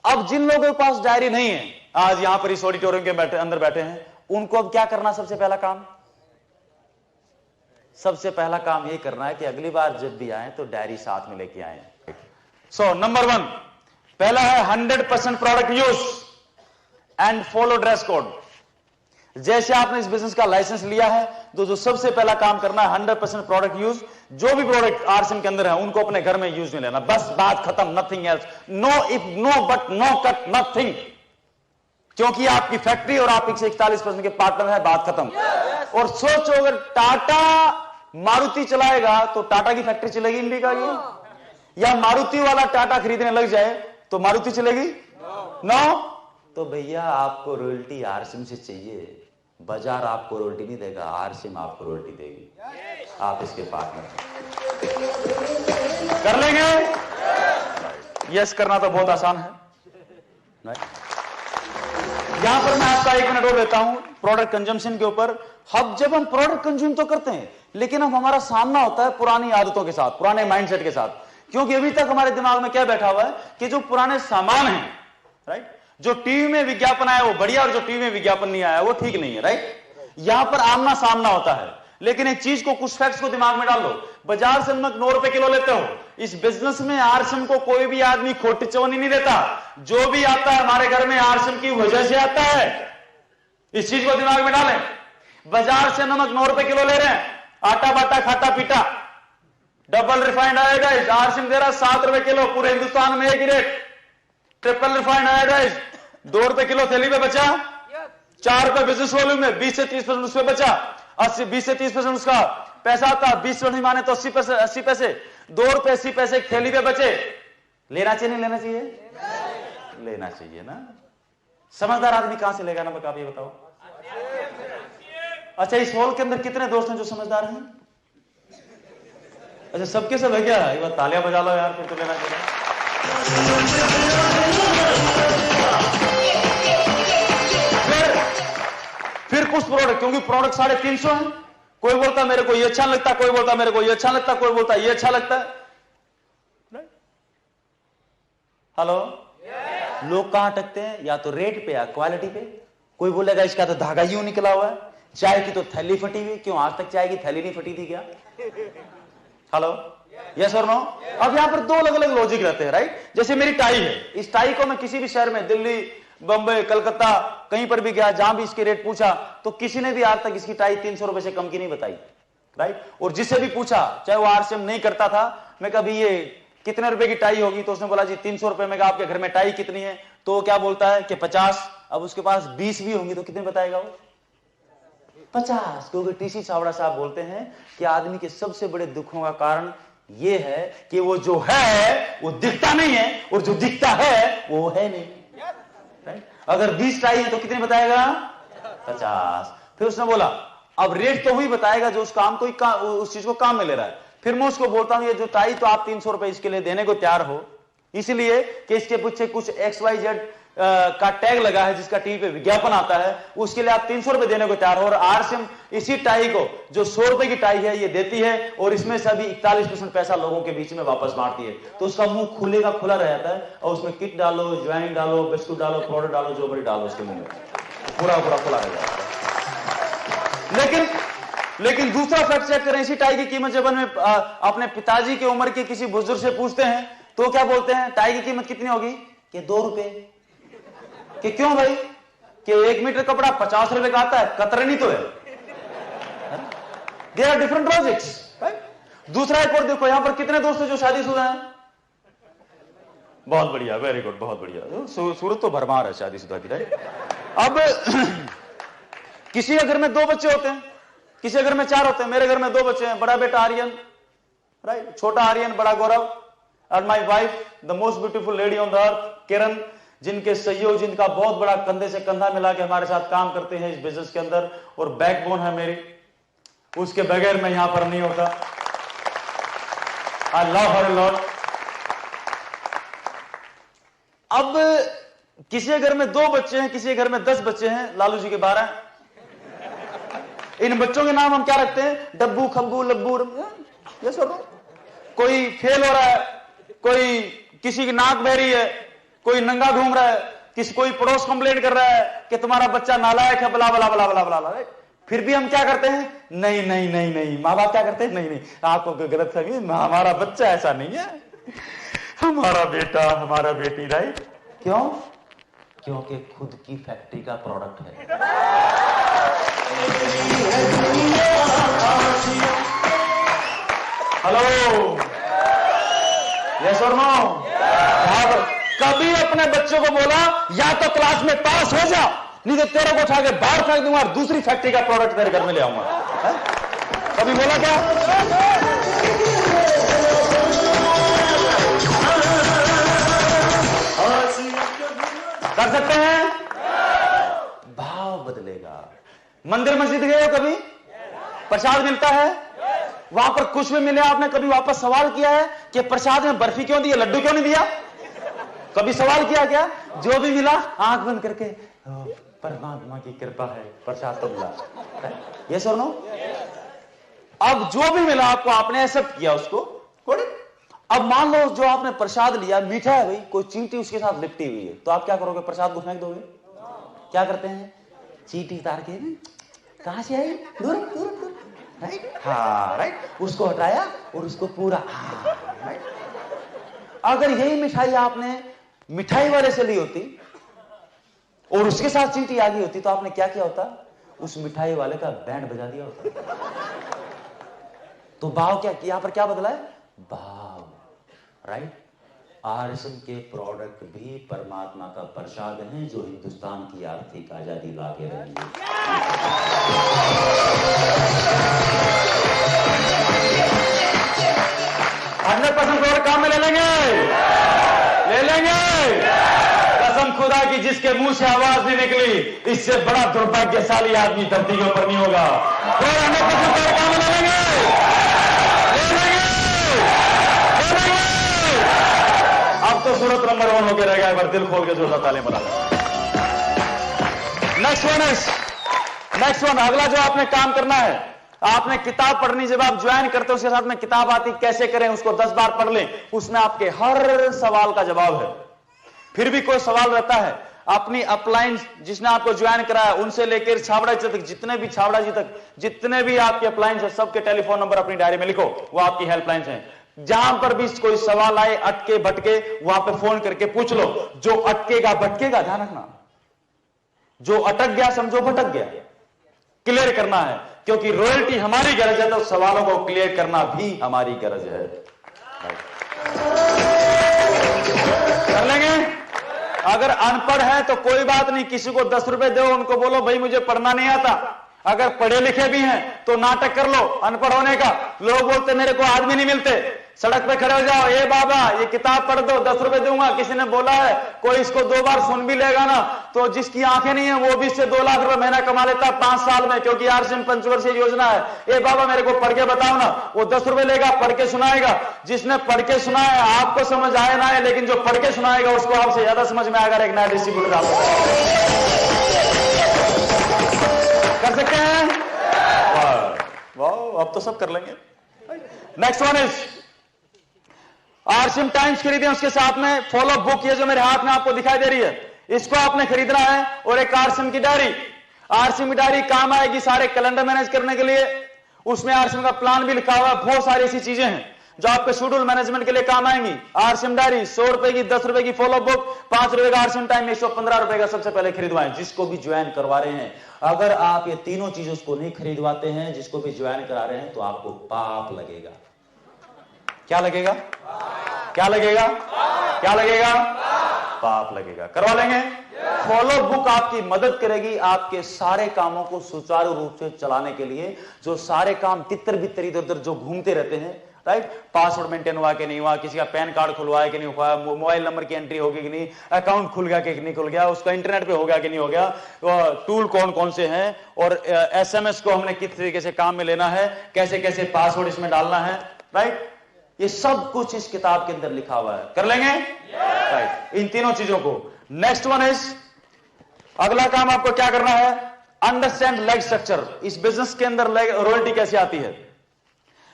Speaker 1: अब जिन लोगों के पास डायरी नहीं है, आज यहां पर इस ऑडिटोरियम के अंदर बैठे हैं, उनको अब क्या करना? सबसे पहला काम, सबसे पहला काम ये करना है कि अगली बार जब भी आए तो डायरी साथ में लेके आए। सो नंबर 1 पहला है 100% product use and follow dress code. जैसे आपने इस बिजनेस का लाइसेंस लिया है तो जो सबसे पहला काम करना है 100% प्रोडक्ट यूज। जो भी प्रोडक्ट आरसीएम के अंदर है उनको अपने घर में यूज में लेना, बस बात खत्म, nothing else, no if no but no cut nothing, क्योंकि आपकी फैक्ट्री और आप 41% के पार्टनर है, बात खत्म। और सोचो अगर टाटा मारुति चलाएगा तो टाटा की फैक्ट्री चलेगी इंडिया की, या मारुति वाला टाटा खरीदने लग जाए तो मारुति चलेगी? नो। तो भैया आपको रॉयल्टी आरसीएम से चाहिए, बाजार आपको रॉयल्टी नहीं देगा, आरसीएम आपको रॉयल्टी देगी, आप इसके पार्टनर कर लेंगे। यस करना तो बहुत आसान है। यहां पर मैं आपका 1 मिनट और लेता हूं प्रोडक्ट कंजम्पशन के ऊपर। अब जब हम प्रोडक्ट कंज्यूम तो करते हैं, लेकिन अब हमारा सामना होता है पुरानी आदतों के साथ, पुराने माइंडसेट के साथ, क्योंकि अभी तक हमारे दिमाग में क्या बैठा हुआ है कि जो पुराने सामान हैं, राइट, जो टीवी में विज्ञापन आया वो बढ़िया और जो टीवी में विज्ञापन नहीं आया वो ठीक नहीं है, राइट। यहां पर आमना सामना होता है। लेकिन एक चीज को, कुछ फैक्ट्स को दिमाग में डाल लो, बाजार से नमक 9 रुपए किलो लेते हो, इस बिजनेस में आरसीएम को कोई भी आदमी खोटी चवनी नहीं देता। जो भी आता है हमारे घर में आरसीएम की वजह से आता है, इस चीज को दिमाग में डालें। बाजार से नमक 9 रुपए किलो ले रहे हैं, आटा बाटा खाता पीटा, डबल रिफाइंड आयोडाइज आरसीएम दे रहा 7 रुपए किलो, पूरे हिंदुस्तान में एक ही रेट। ट्रिपल रिफाइंड आयोडाइज 2 रुपए किलो थैली पे बचा, 4 रुपए बिजनेस वॉल्यूम में 20 से 30% उस पर बचा, 20 से 30% उसका पैसा आता, 20% माने तो 80 पैसे, 2 रुपए 80 पैसे थैली पे बचे। लेना चाहिए नहीं लेना चाहिए? लेना चाहिए ना। समझदार आदमी कहां से लेगा ना, आप ये बताओ। अच्छा, इस हॉल के अंदर कितने दोस्त हैं जो समझदार हैं? अच्छा, सबके सब है क्या? एक बार तालियां बजा लो यार, फिर तो लेना चाहिए। फिर कुछ प्रोडक्ट, क्योंकि प्रोडक्ट 350 है, कोई बोलता मेरे को ये अच्छा लगता, कोई बोलता मेरे को ये अच्छा लगता, कोई बोलता ये अच्छा लगता है। हेलो, लोग कहां अटकते हैं? या तो रेट पे या क्वालिटी पे। कोई बोलेगा इसका तो धागा यूं निकला हुआ है, चाय की तो थैली फटी हुई, क्यों आज तक चाय की थैली नहीं फटी थी क्या? हेलो, यस और नो? अब यहां पर 2 अलग अलग लॉजिक रहते हैं, राइट। जैसे मेरी टाई है, इस टाई को मैं किसी भी शहर में, दिल्ली, बंबई, कलकत्ता, कहीं पर भी गया, जहां भी इसके रेट पूछा तो किसी ने भी आज तक इसकी टाई 300 रुपए से कम की नहीं बताई, राइट। और जिससे भी पूछा, चाहे वो आरसीएम नहीं करता था, मैं कभी ये कितने रुपए की टाई होगी, तो उसने बोला जी 300 रुपए में। आपके घर में टाई कितनी है? तो वो क्या बोलता है कि 50। अब उसके पास 20 भी होंगी तो कितने बताएगा वो? 50। क्योंकि टीसी छावड़ा साहब बोलते हैं कि आदमी के सबसे बड़े दुखों का कारण ये है कि वो जो है वो दिखता नहीं है, और जो दिखता है वो है नहीं। अगर 20 टाई है तो कितने बताएगा? 50। फिर उसने बोला अब रेट तो वही बताएगा जो उस काम को, उस चीज को काम में ले रहा है। फिर मैं उसको बोलता हूं ये जो टाई तो आप 300 रुपए इसके लिए देने को तैयार हो, इसलिए कि इसके पीछे कुछ XYZ का टैग लगा है जिसका टीवी पे विज्ञापन आता है, उसके लिए आप 300 रुपए देने को तैयार हो। और आरसीएम इसी टाई को, जो 100 रुपए की टाई है, ये देती है और इसमें से अभी 41% पैसा लोगों के बीच में वापस बांटती है। तो उसका मुंह खुले का खुला रहता है, और उसमें किट डालो, ज्वाइन डालो, बिस्कुट डालो, पाउडर डालो, जो बड़ी डालो, उसके मुंह में पूरा पूरा खुला रह जाता है। लेकिन दूसरा फैक्ट चेक करें, इसी टाई की कीमत जब हमें अपने पिताजी की उम्र के किसी बुजुर्ग से पूछते हैं तो क्या बोलते हैं? टाई की कीमत कितनी होगी? कि 2 रुपए। कि क्यों भाई? कि 1 मीटर कपड़ा 50 रुपए का आता है, कतरनी तो है। There are different logics, right. दूसरा एक और देखो, यहां पर कितने दोस्त हैं जो शादीशुदा हैं? बहुत बढ़िया, वेरी गुड, बहुत बढ़िया। सूरत तो भरमार है शादीशुदा की, राइट। अब किसी के घर में 2 बच्चे होते हैं, किसी के घर में 4 होते हैं। मेरे घर में 2 बच्चे हैं, बड़ा बेटा आर्यन, राइट, छोटा आर्यन, बड़ा गौरव, और my wife the most beautiful lady on the earth, Kiran, जिनके सहयोग, जिनका बहुत बड़ा कंधे से कंधा मिला के हमारे साथ काम करते हैं इस बिजनेस के अंदर, और बैकबोन है मेरी, उसके बगैर मैं यहां पर नहीं होता। I love her lot. अब किसी के घर में 2 बच्चे हैं, किसी के घर में 10 बच्चे हैं, लालू जी के 12। इन बच्चों के नाम हम क्या रखते हैं? डब्बू, खब्बू, लब्बू। ये सब कोई फेल हो रहा है, कोई किसी की नाक बह रही है, कोई नंगा घूम रहा है, कोई पड़ोस कंप्लेंट कर रहा है कि तुम्हारा बच्चा नालायक है, बला बला बला बला बला। फिर भी हम क्या करते हैं? नहीं नहीं नहीं नहीं। माँ बाप क्या करते हैं? नहीं नहीं, आपको गलत फहमी, हमारा बच्चा ऐसा नहीं है, हमारा बेटा, हमारा बेटी, राइट। क्यों? क्योंकि खुद की फैक्ट्री का प्रोडक्ट है। हेलो, यस और नो? कभी अपने बच्चों को बोला या तो क्लास में पास हो जा, नहीं तो तेरे को उठा के बाहर फेंक दूंगा और दूसरी फैक्ट्री का प्रोडक्ट तेरे घर में ले आऊंगा? कभी बोला क्या? कर सकते हैं? भाव बदलेगा। मंदिर मस्जिद गए हो कभी? प्रसाद मिलता है, वहां पर कुछ भी मिले, आपने कभी वापस सवाल किया है कि प्रसाद में बर्फी क्यों दी है, लड्डू क्यों नहीं दिया? कभी सवाल किया क्या? जो भी मिला आंख बंद करके परमात्मा की कृपा है, प्रसाद तो मिला। ये सुनो, अब जो भी मिला आपको, आपने एक्सेप्ट किया उसको। अब मान लो जो आपने प्रसाद लिया मीठा है भाई, कोई चींटी उसके साथ लिपटी हुई है, तो आप क्या करोगे? प्रसाद को फेंक दोगे? क्या करते हैं? चींटी उतार के कहां से आई, दूर दूर दूर, राइट? हाँ राइट, उसको हटाया और उसको पूरा, हाँ राइट। अगर यही मिठाई आपने मिठाई वाले से ली होती और उसके साथ चींटी आ गई होती, तो आपने क्या किया होता? उस मिठाई वाले का बैंड बजा दिया होता। तो भाव क्या, यहां पर क्या बदला है? भाव, राइट? आरएसएम के प्रोडक्ट भी परमात्मा का प्रसाद है, जो हिंदुस्तान की आर्थिक आजादी ला के रहेंगे। 100% प्रोडक्ट काम में ले लेंगे, ले लेंगे। कसम खुदा की, जिसके मुंह से आवाज नहीं निकली, इससे बड़ा दुर्भाग्यशाली आदमी धरती के ऊपर नहीं होगा। 100% प्रोडक्ट काम में ले लेंगे, ले लेंगे, ले लेंगे। अब तो सूरत नंबर 1 होकर रह गया। एक बार दिल खोल के जोरदार ताली बजा। नेक्स्ट वन, अगला जो आपने काम करना है, आपने किताब पढ़नी, जब आप ज्वाइन करते हो उसके साथ में किताब आती, कैसे करें उसको 10 बार पढ़ लें, उसमें आपके हर सवाल का जवाब है। फिर भी कोई सवाल रहता है, अपनी अपलाइन जिसने आपको ज्वाइन कराया उनसे लेकर छावड़ा जी तक, जितने भी छावड़ा जी तक जितने भी आपके अपलाइंस है, सबके टेलीफोन नंबर अपनी डायरी में लिखो, वो आपकी हेल्पलाइंस हैं। जहां पर भी कोई सवाल आए, अटके भटके, वहां पे फोन करके पूछ लो। जो अटकेगा भटकेगा, ध्यान रखना, जो अटक गया समझो भटक गया, क्लियर करना है, क्योंकि रॉयल्टी हमारी गरज है, तो सवालों को क्लियर करना भी हमारी गरज है। कर लेंगे? अगर अनपढ़ है तो कोई बात नहीं, किसी को 10 रुपए दो, उनको बोलो भाई मुझे पढ़ना नहीं आता। अगर पढ़े लिखे भी हैं तो नाटक कर लो अनपढ़ होने का। लोग बोलते मेरे को आदमी नहीं मिलते, सड़क पे खड़े हो जाओ, ए बाबा ये किताब पढ़ दो, 10 रुपए दूंगा। किसी ने बोला है, कोई इसको 2 बार सुन भी लेगा ना, तो जिसकी आंखें नहीं है वो भी इससे 2 लाख रुपए महीना कमा लेता है 5 साल में, क्योंकि आरसीएम पंचवर्षीय योजना है। ए बाबा मेरे को पढ़ के बताओ ना, वो 10 रुपए लेगा, पढ़ के सुनाएगा। जिसने पढ़ के सुनाया आपको समझ आए ना आए, लेकिन जो पढ़ के सुनाएगा उसको आपसे ज्यादा समझ में आएगा। एक नया डिस्ट्रीब्यूटर आप कर सकते हैं? वाह, अब तो सब कर लेंगे। Next one is RCM times खरीदें, उसके साथ में फॉलो बुक, ये जो मेरे हाथ में आपको दिखाई दे रही है, इसको आपने खरीदना है, और एक आरसीएम की डायरी। आरसीएम की डायरी काम आएगी सारे कैलेंडर मैनेज करने के लिए। उसमें आरसीएम का प्लान भी लिखा हुआ है, बहुत सारी ऐसी चीजें हैं जो आपके शेड्यूल मैनेजमेंट के लिए काम आएंगी। आरसीएम डायरी 100 रुपए की, 10 रुपए की फॉलो बुक, 5 रुपए का आरसीएम टाइम, 115 रुपए का सबसे पहले खरीदवाएं, जिसको भी ज्वाइन करवा रहे हैं। अगर आप ये तीनों चीजों को नहीं खरीदवाते हैं, जिसको भी ज्वाइन करा रहे हैं, तो आपको पाप लगेगा। क्या लगेगा? क्या लगेगा? क्या लगेगा? पाप लगेगा। करवा लेंगे? फॉलो बुक आपकी मदद करेगी आपके सारे कामों को सुचारू रूप से चलाने के लिए। जो सारे काम तितर बितर इधर उधर जो घूमते रहते हैं, राइट? पासवर्ड मेंटेन हुआ कि नहीं हुआ, किसी का पैन कार्ड खुलवाया कि नहीं हुआ, मोबाइल नंबर की एंट्री होगी कि नहीं, अकाउंट खुल गया कि नहीं खुल गया, उसका इंटरनेट पे हो गया कि नहीं हो गया, टूल कौन कौन से हैं, और एसएमएस को हमने किस तरीके से काम में लेना है, कैसे कैसे पासवर्ड इसमें डालना है, राइट? ये सब कुछ इस किताब के अंदर लिखा हुआ है। कर लेंगे? राइट, इन तीनों चीजों को। नेक्स्ट वन इज, अगला काम आपको क्या करना है? Understand leg structure. इस बिजनेस के अंदर रॉयल्टी कैसे आती है?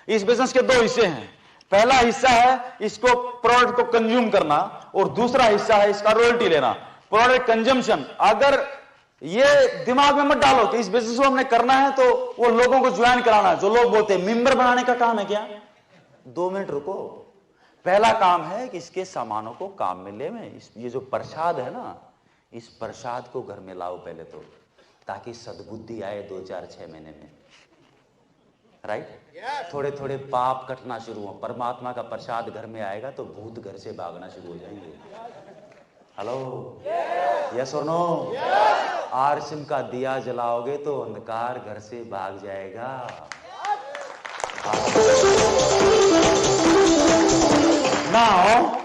Speaker 1: इस बिजनेस के 2 हिस्से हैं। पहला हिस्सा है इसको प्रोडक्ट को कंज्यूम करना, और दूसरा हिस्सा है इसका रॉयल्टी लेना, प्रोडक्ट कंजम्पशन। अगर ये दिमाग में मत डालो कि इस बिजनेस को हमने करना है तो वो लोगों को ज्वाइन कराना है। जो लोग बोलते हैं मेंबर बनाने का काम है क्या? 2 मिनट रुको। पहला काम है कि इसके सामानों को काम में ले में। ये जो प्रसाद है ना, इस प्रसाद को घर में लाओ पहले तो, ताकि सद्बुद्धि आए 2-4-6 महीने में, राइट। थोड़े थोड़े पाप कटना शुरू हो, परमात्मा का प्रसाद घर में आएगा तो भूत घर से भागना शुरू हो जाएंगे। हेलो, यस और नो? आरसिम का दिया जलाओगे तो अंधकार घर से भाग जाएगा। नाउ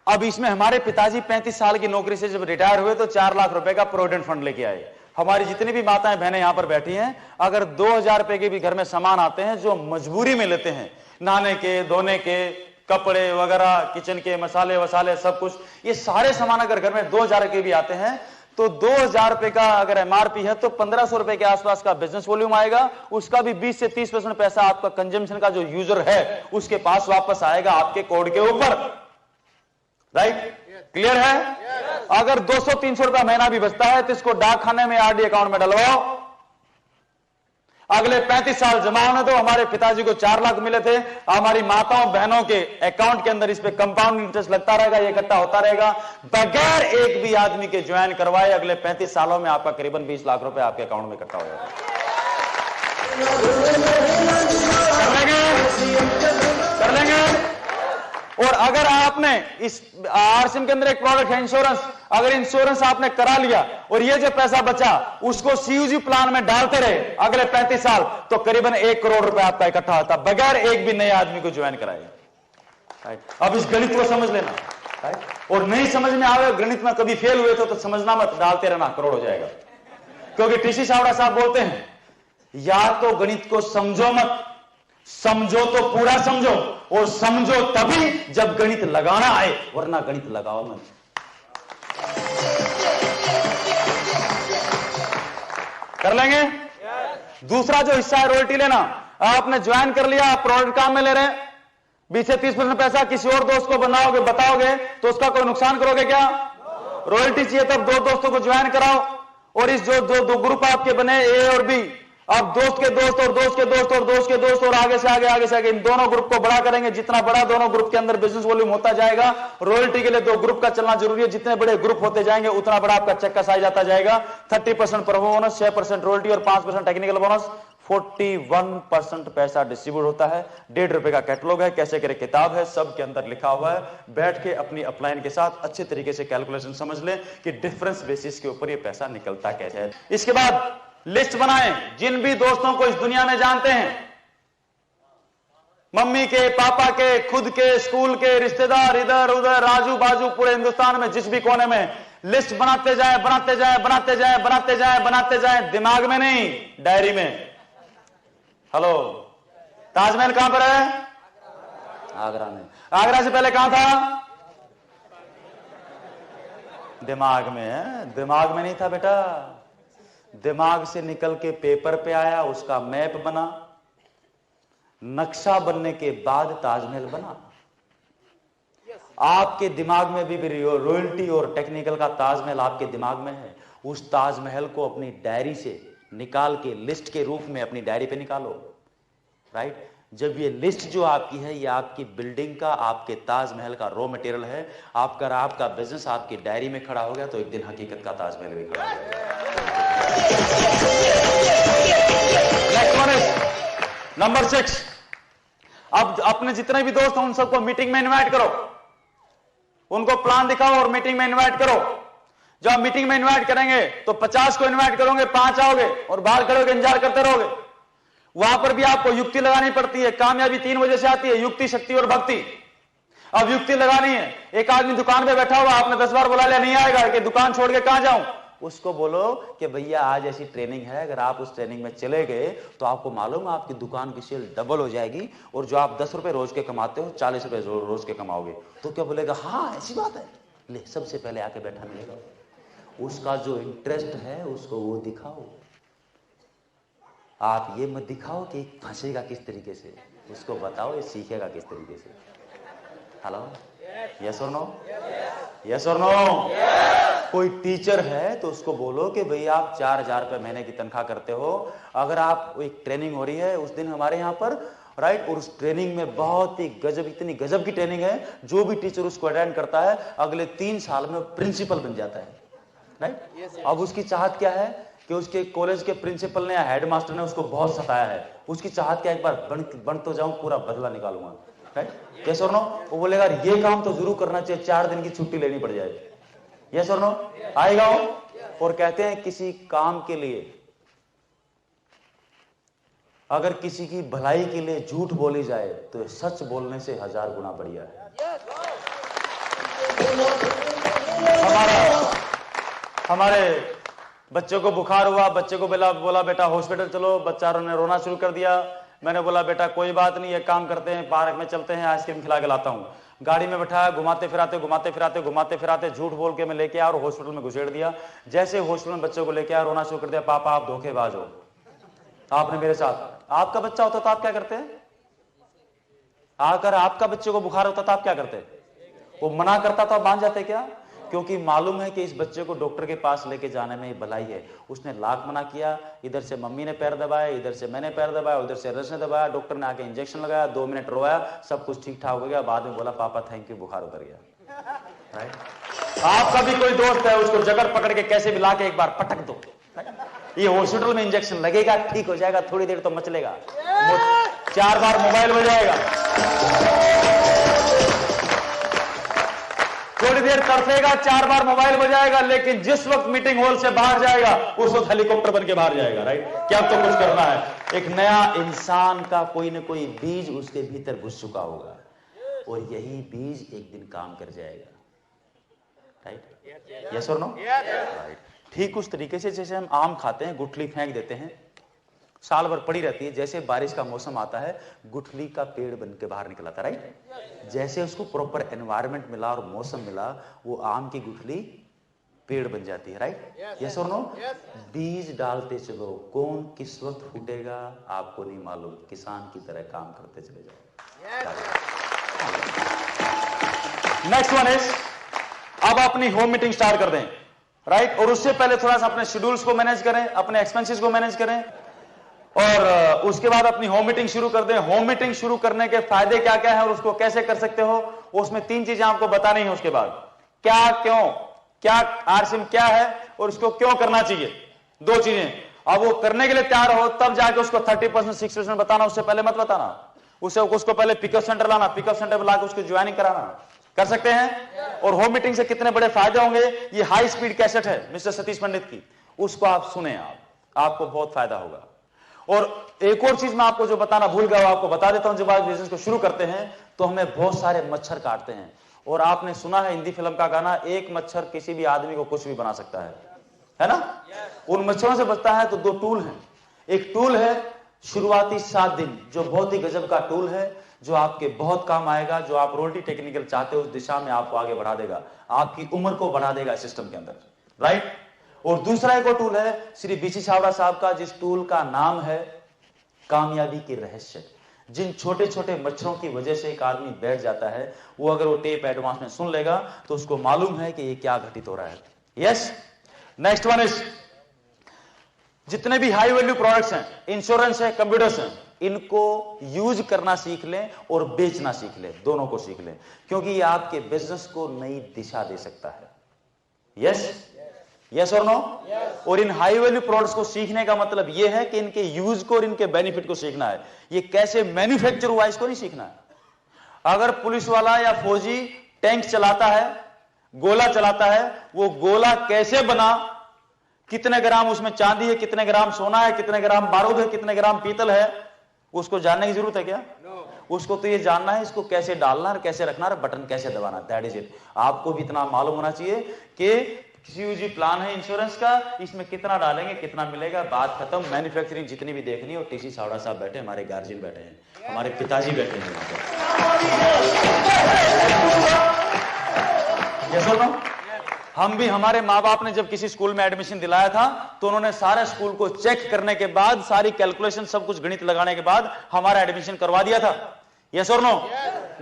Speaker 1: अब इसमें हमारे पिताजी 35 साल की नौकरी से जब रिटायर हुए तो 4 लाख रुपए का प्रोविडेंट फंड लेके आए। हमारी जितनी भी माताएं बहनें यहां पर बैठी हैं, अगर 2000 रुपए के भी घर में सामान आते हैं जो मजबूरी में लेते हैं, नहाने के, धोने के, कपड़े वगैरह, किचन के मसाले वसाले सब कुछ, ये सारे सामान अगर घर में 2000 के भी आते हैं तो 2000 रुपए का अगर एमआरपी है तो 1500 रुपए के आसपास का बिजनेस वॉल्यूम आएगा। उसका भी 20 से 30% पैसा आपका कंजम्पशन का जो यूजर है उसके पास वापस आएगा आपके कोड के ऊपर, राइट? क्लियर है? अगर 200-300 रुपया महीना भी बचता है तो इसको डाकखाने में आरडी अकाउंट में डलवाओ, अगले 35 साल जमा होने दो। हमारे पिताजी को 4 लाख मिले थे, हमारी माताओं बहनों के अकाउंट के अंदर इस पे कंपाउंड इंटरेस्ट लगता रहेगा, ये इकट्ठा होता रहेगा बगैर एक भी आदमी के ज्वाइन करवाए। अगले 35 सालों में आपका करीबन 20 लाख रुपए आपके अकाउंट में इकट्ठा हो जाएगा। कर लेंगे। और अगर आपने इस आरसिम के अंदर एक प्रोडक्ट है इंश्योरेंस, अगर इंश्योरेंस आपने करा लिया और ये जो पैसा बचा उसको सीयूजी प्लान में डालते रहे अगले 35 साल तो करीबन 1 करोड़ रुपए आपका इकट्ठा होता बगैर एक भी नए आदमी को ज्वाइन कराए। अब इस गणित को समझ लेना, और नहीं समझ में आवे, गणित में कभी फेल हुए तो समझना मत, डालते रहना, करोड़ हो जाएगा। क्योंकि टीसी सावड़ा साहब बोलते हैं या तो गणित को समझो मत, समझो तो पूरा समझो, और समझो तभी जब गणित लगाना आए, वरना गणित लगाओ मत। कर लेंगे? दूसरा जो हिस्सा है रॉयल्टी लेना। आपने ज्वाइन कर लिया, आप प्रोडक्ट काम में ले रहे हैं, 20 से 30% पैसा किसी और दोस्त को बनाओगे, बताओगे तो उसका कोई नुकसान करोगे क्या? रॉयल्टी चाहिए तब 2 दोस्तों को ज्वाइन कराओ, और इस जो दो ग्रुप आपके बने ए और बी, आप दोस्त के दोस्त और दोस्त के दोस्त और दोस्त के दोस्त और आगे से आगे इन दोनों ग्रुप को बड़ा करेंगे। जितना बड़ा दोनों ग्रुप के अंदर बिजनेस वॉल्यूम होता जाएगा, रॉयल्टी के लिए 2 ग्रुप का चलना जरूरी है। जितने बड़े ग्रुप होते जाएंगे उतना बड़ा आपका चेक का साइज आता जाएगा। 30% परफॉर्मेंस, 6% रॉयल्टी और 5% टेक्निकल बोनस, 41% पैसा डिस्ट्रीब्यूट होता है। 1.5 रुपए का कैटलॉग है, कैसे करे किताब है, सब के अंदर लिखा हुआ है। बैठ के अपनी अपलाइन के साथ अच्छे तरीके से कैलकुलेशन समझ ले कि डिफरेंस बेसिस के ऊपर ये पैसा निकलता कैसे है। इसके बाद लिस्ट बनाएं जिन भी दोस्तों को इस दुनिया में जानते हैं, मम्मी के, पापा के, खुद के, स्कूल के, रिश्तेदार, इधर उधर राजू बाजू, पूरे हिंदुस्तान में जिस भी कोने में, लिस्ट बनाते जाए, बनाते जाए, बनाते जाए, बनाते जाए, बनाते जाए, दिमाग में नहीं, डायरी में। हेलो, ताजमहल कहां पर है? आगरा में। आगरा से पहले कहां था? दिमाग में है। दिमाग में नहीं था बेटा, दिमाग से निकल के पेपर पे आया, उसका मैप बना, नक्शा बनने के बाद ताजमहल बना। आपके दिमाग में भी रॉयल्टी और टेक्निकल का ताजमहल आपके दिमाग में है। उस ताजमहल को अपनी डायरी से निकाल के लिस्ट के रूप में अपनी डायरी पे निकालो, राइट? जब ये लिस्ट जो आपकी है, ये आपकी बिल्डिंग का, आपके ताजमहल का रॉ मटेरियल है। आपका बिजनेस आपकी डायरी में खड़ा हो गया तो एक दिन हकीकत का ताजमहल भी खड़ा हो गया। नंबर 6, अब अपने जितने भी दोस्त हैं उन सबको मीटिंग में इनवाइट करो, उनको प्लान दिखाओ और मीटिंग में इनवाइट करो। जब मीटिंग में इनवाइट करेंगे तो 50 को इनवाइट करोगे, 5 आओगे और बाहर खड़े होकर इंतजार करते रहोगे। वहां पर भी आपको युक्ति लगानी पड़ती है। कामयाबी 3 वजह से आती है, युक्ति, शक्ति और भक्ति। अब युक्ति लगानी है। एक आदमी दुकान पे बैठा हुआ, आपने 10 बार बुला लिया, नहीं आएगा कि दुकान छोड़ के कहां जाऊं। उसको बोलो कि भैया आज ऐसी ट्रेनिंग है, अगर आप उस ट्रेनिंग में चले गए तो आपको मालूम है आपकी दुकान की सेल डबल हो जाएगी, और जो आप 10 रुपए रोज के कमाते हो 40 रुपए रोज के कमाओगे। तो क्या बोलेगा? हाँ ऐसी बात है, ले सबसे पहले आके बैठा मिलेगा। उसका जो इंटरेस्ट है उसको वो दिखाओ। आप ये मत दिखाओ कि फंसेगा किस तरीके से, उसको बताओ ये सीखेगा किस तरीके से। हेलो, यस और नो? यस और नो? कोई टीचर है तो उसको बोलो कि भाई आप 4000 रुपए महीने की तनख्वाह करते हो, अगर आप एक ट्रेनिंग हो रही है उस दिन हमारे यहाँ पर, राइट, और उस ट्रेनिंग में बहुत ही गजब, इतनी गजब की ट्रेनिंग है, जो भी टीचर उसको अटेंड करता है अगले 3 साल में प्रिंसिपल बन जाता है। राइट। अब उसकी चाहत क्या है कि उसके कॉलेज के प्रिंसिपल ने या हेडमास्टर ने उसको बहुत सताया है, उसकी चाहत क्या, एक बार बन तो जाऊं, पूरा बदला निकालूंगा, राइट। यस और नो? वो बोलेगा ये काम तो जरूर करना चाहिए, 4 दिन की छुट्टी लेनी पड़ जाए। यस और नो? आएगा वो। और कहते हैं किसी काम के लिए अगर किसी की भलाई के लिए झूठ बोली जाए तो सच बोलने से 1000 गुना बढ़िया है। हमारे बच्चे को बुखार हुआ, बच्चे को बोला बेटा हॉस्पिटल चलो, बच्चा ने रोना शुरू कर दिया। मैंने बोला बेटा कोई बात नहीं, एक काम करते हैं, पार्क में चलते हैं, आइसक्रीम खिला के लाता हूं। गाड़ी में बैठाया, घुमाते फिराते झूठ बोल के मैं लेके आया और हॉस्पिटल में घुसेड़ दिया। जैसे हॉस्पिटल में बच्चों को लेके आया, रोना शुरू कर दिया, पापा आप धोखेबाज हो, आपने मेरे साथ। आपका बच्चा होता तो आप क्या करते? अगर आपका बच्चे को बुखार होता तो आप क्या करते? वो मना करता तो आप मान जाते क्या? क्योंकि मालूम है कि इस बच्चे को डॉक्टर के पास लेके जाने में भलाई है। उसने लाख मना किया, इधर से मम्मी ने पैर दबाया, इधर से मैंने पैर दबाया, उधर से रस ने दबाया, डॉक्टर ने आके इंजेक्शन लगाया, 2 मिनट रोया, सब कुछ ठीक ठाक हो गया। बाद में बोला पापा थैंक यू, बुखार उतर गया। राइट। आपका भी कोई दोस्त है, उसको जगह पकड़ के कैसे भी लाके एक बार पटक दो, ये हॉस्पिटल में इंजेक्शन लगेगा, ठीक हो जाएगा, थोड़ी देर तो मचलेगा, 4 बार मोबाइल बजाएगा, थोड़ी देर तरसेगा, 4 बार मोबाइल बजाएगा, लेकिन जिस वक्त मीटिंग हॉल से बाहर जाएगा उस वक्त हेलीकॉप्टर बन के बाहर जाएगा। राइट। क्या तो कुछ करना है। एक नया इंसान का कोई ना कोई बीज उसके भीतर घुस चुका होगा और यही बीज एक दिन काम कर जाएगा। राइट। यस और नो? राइट। ठीक उस तरीके से जैसे हम आम खाते हैं, गुठली फेंक देते हैं, साल भर पड़ी रहती है, जैसे बारिश का मौसम आता है गुठली का पेड़ बन के बाहर निकल आता है। राइट। जैसे उसको प्रॉपर एनवायरनमेंट मिला और मौसम मिला, वो आम की गुठली पेड़ बन जाती है। राइट। यस और नो? बीज डालते चलो, कौन किस वक्त फूटेगा आपको नहीं मालूम, किसान की तरह काम करते चले जाओ। नेक्स्ट वन इज, अब अपनी होम मीटिंग स्टार्ट कर दें। राइट। और उससे पहले थोड़ा सा अपने शेड्यूल्स को मैनेज करें, अपने एक्सपेंसेस को मैनेज करें और उसके बाद अपनी होम मीटिंग शुरू कर दें। होम मीटिंग शुरू करने के फायदे क्या क्या है और उसको कैसे कर सकते हो, उसमें 3 चीजें आपको बतानी है। उसके बाद क्या, क्यों, क्या आरसीएम क्या है और उसको क्यों करना चाहिए, 2 चीजें। अब वो करने के लिए तैयार हो तब जाके उसको 30% 60% बताना, उससे पहले मत बताना। उसको पहले पिकअप सेंटर लाना, पिकअप सेंटर पर लाकर उसको ज्वाइनिंग कराना। कर सकते हैं। और होम मीटिंग से कितने बड़े फायदे होंगे, ये हाई स्पीड कैसेट है मिस्टर सतीश पंडित की, उसको आप सुने, आपको बहुत फायदा होगा। और एक और चीज मैं आपको जो बताना भूल गया, आपको बता देता हूं। जब आप बिजनेस को शुरू करते हैं तो हमें बहुत सारे मच्छर काटते हैं, और आपने सुना है हिंदी फिल्म का गाना, एक मच्छर किसी भी आदमी को कुछ भी बना सकता है ना? उन मच्छरों से बचता है तो 2 टूल हैं। एक टूल है शुरुआती 7 दिन, जो बहुत ही गजब का टूल है, जो आपके बहुत काम आएगा, जो आप रोटी टेक्निकल चाहते हो उस दिशा में आपको आगे बढ़ा देगा, आपकी उम्र को बढ़ा देगा सिस्टम के अंदर। राइट। और दूसरा एक और टूल है श्री बीसी छाबड़ा साहब का, जिस टूल का नाम है कामयाबी के रहस्य। जिन छोटे छोटे मच्छरों की वजह से एक आदमी बैठ जाता है, वो अगर वो टेप एडवांस में सुन लेगा तो उसको मालूम है कि ये क्या घटित हो रहा है। यस। नेक्स्ट वन इज, जितने भी हाई वैल्यू प्रोडक्ट्स हैं, इंश्योरेंस है, कंप्यूटर्स हैं, इनको यूज करना सीख लें और बेचना सीख लें, दोनों को सीख लें, क्योंकि ये आपके बिजनेस को नई दिशा दे सकता है। यस। यस और नो? और इन हाई वैल्यू प्रोडक्ट्स को सीखने का मतलब यह है कि इनके यूज को और इनके बेनिफिट को सीखना है। ये कैसे मैन्युफैक्चर हुआ इसको नहीं सीखना है। अगर पुलिस वाला या फौजी टैंक चलाता है, गोला चलाता है, वो गोला कैसे बना, कितने ग्राम उसमें चांदी है, कितने ग्राम सोना है, कितने ग्राम बारूद है, कितने ग्राम पीतल है, उसको जानने की जरूरत है क्या? उसको तो ये जानना है इसको कैसे डालना है, कैसे रखना है, बटन कैसे दबाना, दैट इज इट। आपको भी इतना मालूम होना चाहिए कि सीयूजी प्लान है इंश्योरेंस का, इसमें कितना डालेंगे, कितना मिलेगा, बात खत्म। मैन्युफैक्चरिंग जितनी भी देखनी हो, टीसी छाबड़ा साहब बैठे, हमारे गार्जियन बैठे हैं, हमारे पिताजी बैठे हैं। ये सुनो, हम भी, हमारे माँ बाप ने जब किसी स्कूल में एडमिशन दिलाया था तो उन्होंने सारे स्कूल को चेक करने के बाद, सारी कैलकुलेशन, सब कुछ गणित लगाने के बाद हमारा एडमिशन करवा दिया था। यस और नो?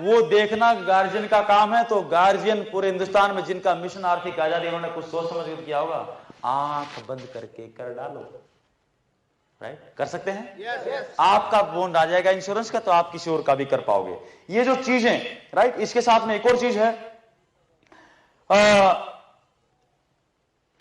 Speaker 1: वो देखना गार्जियन का काम है। तो गार्जियन पूरे हिंदुस्तान में जिनका मिशन आर्थिक आजादी, उन्होंने कुछ सोच समझ कर किया होगा, आंख बंद करके कर डालो। राइट। कर सकते हैं। आपका बॉन्ड आ जाएगा इंश्योरेंस का, तो आप किसी और का भी कर पाओगे। ये जो चीजें, राइट। इसके साथ में एक और चीज है,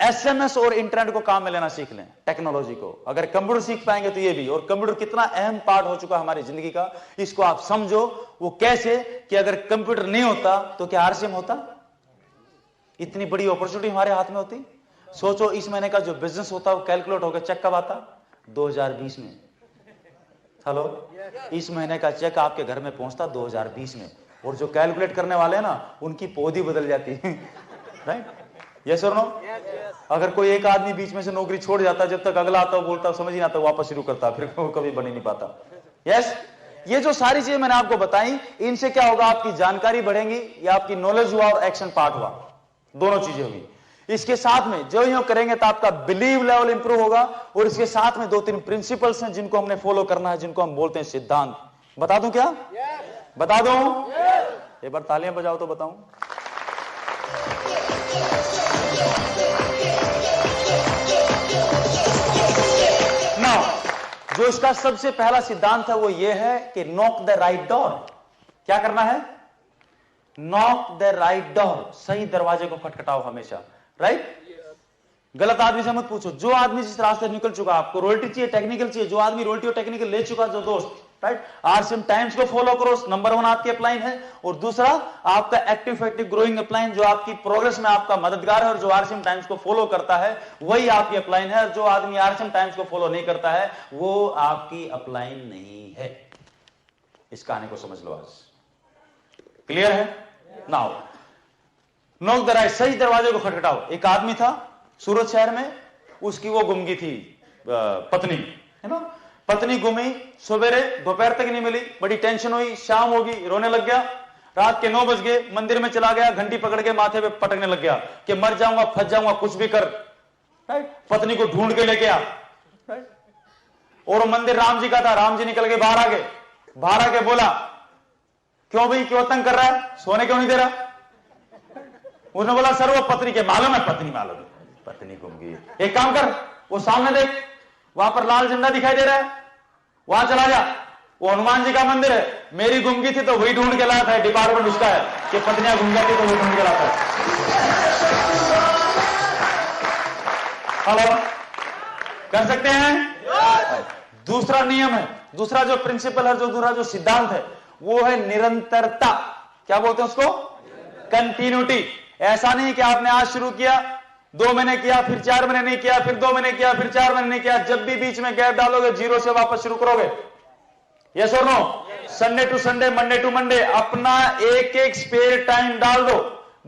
Speaker 1: एसएमएस और इंटरनेट को काम में लेना सीख लें, टेक्नोलॉजी को। अगर कंप्यूटर सीख पाएंगे तो ये भी, और कंप्यूटर कितना अहम पार्ट हो चुका हमारी जिंदगी का, इसको आप समझो। वो कैसे कि अगर कंप्यूटर नहीं होता तो क्या आरसीएम होता? इतनी बड़ी अपॉर्चुनिटी हमारे हाथ में होती। सोचो, इस महीने का जो बिजनेस होता है वो कैलकुलेट होकर चेक कब आता? 2020 में। हेलो, इस महीने का चेक आपके घर में पहुंचता 2020 में, और जो कैलकुलेट करने वाले हैं ना, उनकी पौधी बदल जाती है। राइट? यस और नो? अगर कोई एक आदमी बीच में से नौकरी छोड़ जाता, जब तक अगला आता बोलता समझ ही ना आता, वापस शुरू करता, फिर वो कभी बन ही नहीं पाता। यस, ये जो सारी चीजें मैंने आपको बताई, इनसे क्या होगा? आपकी जानकारी बढ़ेगी, या आपकी नॉलेज हुआ और एक्शन पार्ट हुआ, दोनों चीजें होगी। इसके साथ में जो यूं करेंगे तो आपका बिलीव लेवल इंप्रूव होगा, और इसके साथ में 2-3 प्रिंसिपल्स हैं जिनको हमने फॉलो करना है, जिनको हम बोलते हैं सिद्धांत। बता दूं क्या? बता दूं? एक बार तालियां बजाओ तो बताऊं। नाउ, जो इसका सबसे पहला सिद्धांत है वो ये है कि नॉक द राइट डोर। क्या करना है? नॉक द राइट डोर, सही दरवाजे को खटखटाओ हमेशा। राइट? गलत आदमी से मत पूछो। जो आदमी जिस रास्ते निकल चुका, आपको रॉयल्टी चाहिए, टेक्निकल चाहिए, जो आदमी रॉयल्टी और टेक्निकल ले चुका, जो दोस्त, राइट, आरसीएम टाइम्स को फॉलो करो, नंबर 1 आपकी अपलाइन है। और दूसरा आपका एक्टिव इफेक्टिव ग्रोइंग अपलाइन, जो आपकी प्रोग्रेस में आपका मददगार है, और जो आरसीएम टाइम्स को फॉलो करता है वही आपकी अपलाइन है। और जो आदमी आरसीएम टाइम्स को फॉलो नहीं करता है वो आपकी अपलाइन नहीं है। इस कहानी को समझ लो आज। क्लियर है? नाउ नॉक द राइट, सही दरवाजे को खटखटाओ। एक आदमी था सूरत शहर में, उसकी वो गुम गई थी पत्नी, है ना। पत्नी गुमी, सवेरे दोपहर तक नहीं मिली, बड़ी टेंशन हुई, शाम होगी, रोने लग गया। रात के 9 बज गए, मंदिर में चला गया, घंटी पकड़ के माथे पे पटकने लग गया कि मर जाऊंगा, फंस जाऊंगा, कुछ भी कर। राइट? पत्नी को ढूंढ के लेके आ। राइट? और मंदिर राम जी का था, राम जी निकल के बाहर आ गए। बाहर आके बोला, क्यों भाई, क्यों तंग कर रहा है, सोने क्यों नहीं दे रहा? उसने बोला, सर वो पत्नी के मालूम है, पत्नी मालूम है, पत्नी गुम गई। एक काम कर, वो सामने देख, वहां पर लाल झंडा दिखाई दे रहा है, वहां चला जा, वो हनुमान जी का मंदिर है। मेरी गुम गई थी तो वही ढूंढ के लाता है, डिपार्टमेंट उसका है कि पत्नियां गुम जाती तो वही ढूंढ के लाता है। हेलो, कर सकते हैं? दूसरा नियम है, दूसरा जो प्रिंसिपल है, जो दूसरा जो सिद्धांत है, वो है निरंतरता। क्या बोलते हैं उसको? कंटिन्यूटी। ऐसा नहीं कि आपने आज शुरू किया, 2 महीने किया, फिर 4 महीने नहीं किया, फिर 2 महीने किया, फिर 4 महीने नहीं किया। जब भी बीच में गैप डालोगे, 0 से वापस शुरू करोगे। यस और no? Sunday to Sunday, Monday to Monday अपना एक स्पेयर टाइम डाल दो।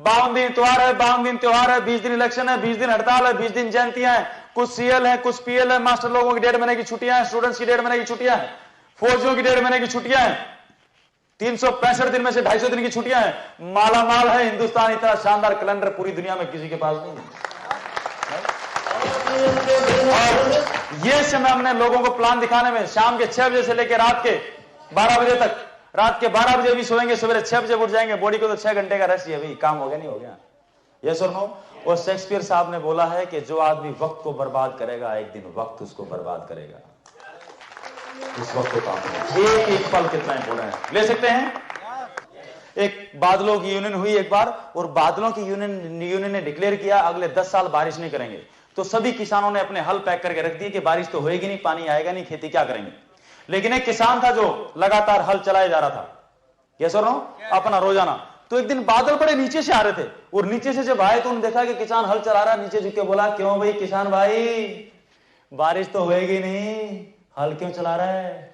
Speaker 1: 52 दिन त्योहार है, 52 दिन त्योहार है, 20 दिन इलेक्शन है, 20 दिन हड़ताल है, 20 दिन जयंतियां हैं, कुछ सीएल है, कुछ पीएल है, मास्टर लोगों की 1.5 महीने की छुट्टियां हैं, स्टूडेंट्स की 1.5 महीने की छुट्टियां हैं, फौजियों की 1.5 महीने की छुट्टियां हैं, 365 दिन में से 250 दिन की छुट्टियां हैं। माला माल है हिंदुस्तान, इतना शानदार कैलेंडर पूरी दुनिया में किसी के पास नहीं है। और ये समय हमने लोगों को प्लान दिखाने में, शाम के 6 बजे से लेकर रात के 12 बजे तक, रात के 12 बजे भी सोएंगे, सवेरे 6 बजे उठ जाएंगे। बॉडी को तो 6 घंटे का रेस्ट ही है भाई, काम हो गया नहीं हो गया? यस और नो? और शेक्सपियर साहब ने बोला है कि जो आदमी वक्त को बर्बाद करेगा, एक दिन वक्त उसको बर्बाद करेगा। इस वक्त को काम करें, एक पल कितना इंपॉर्टेंट है, ले सकते हैं? एक बादलों की यूनियन हुई एक बार, और बादलों की यूनियन ने डिक्लेयर किया अगले 10 साल बारिश नहीं करेंगे। तो सभी किसानों ने अपने हल पैक करके रख दिए कि बारिश तो होएगी नहीं, पानी आएगा नहीं, खेती क्या करेंगे। लेकिन एक किसान था जो लगातार हल चलाए जा रहा था, यस और नो, अपना रोजाना। तो एक दिन बादल बड़े नीचे से आ रहे थे, और नीचे से जब आए तो उन्होंने देखा कि किसान हल चला रहा है। नीचे झुक के बोला, क्यों भाई किसान भाई, बारिश तो होएगी नहीं, हल क्यों चला रहा है?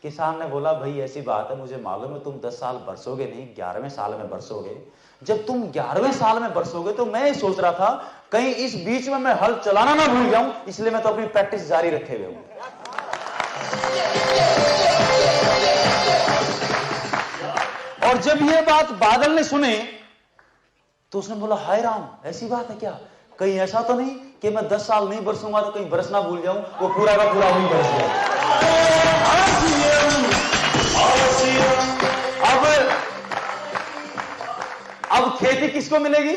Speaker 1: किसान ने बोला, भाई ऐसी बात है, मुझे मालूम है तुम 10 साल बरसोगे नहीं, 11वें साल में बरसोगे। जब तुम 11वें साल में बरसोगे तो मैं सोच रहा था कहीं इस बीच में मैं हल चलाना ना भूल जाऊं, इसलिए मैं तो अपनी प्रैक्टिस जारी रखे हुए हूं। और जब यह बात बादल ने सुनी तो उसने बोला, हाय राम, ऐसी बात है क्या? कहीं ऐसा तो नहीं कि मैं 10 साल नहीं बरसूंगा तो कहीं बरसना भूल जाऊं? वो पूरा का पूरा वही बरस गया। अब खेती किसको मिलेगी?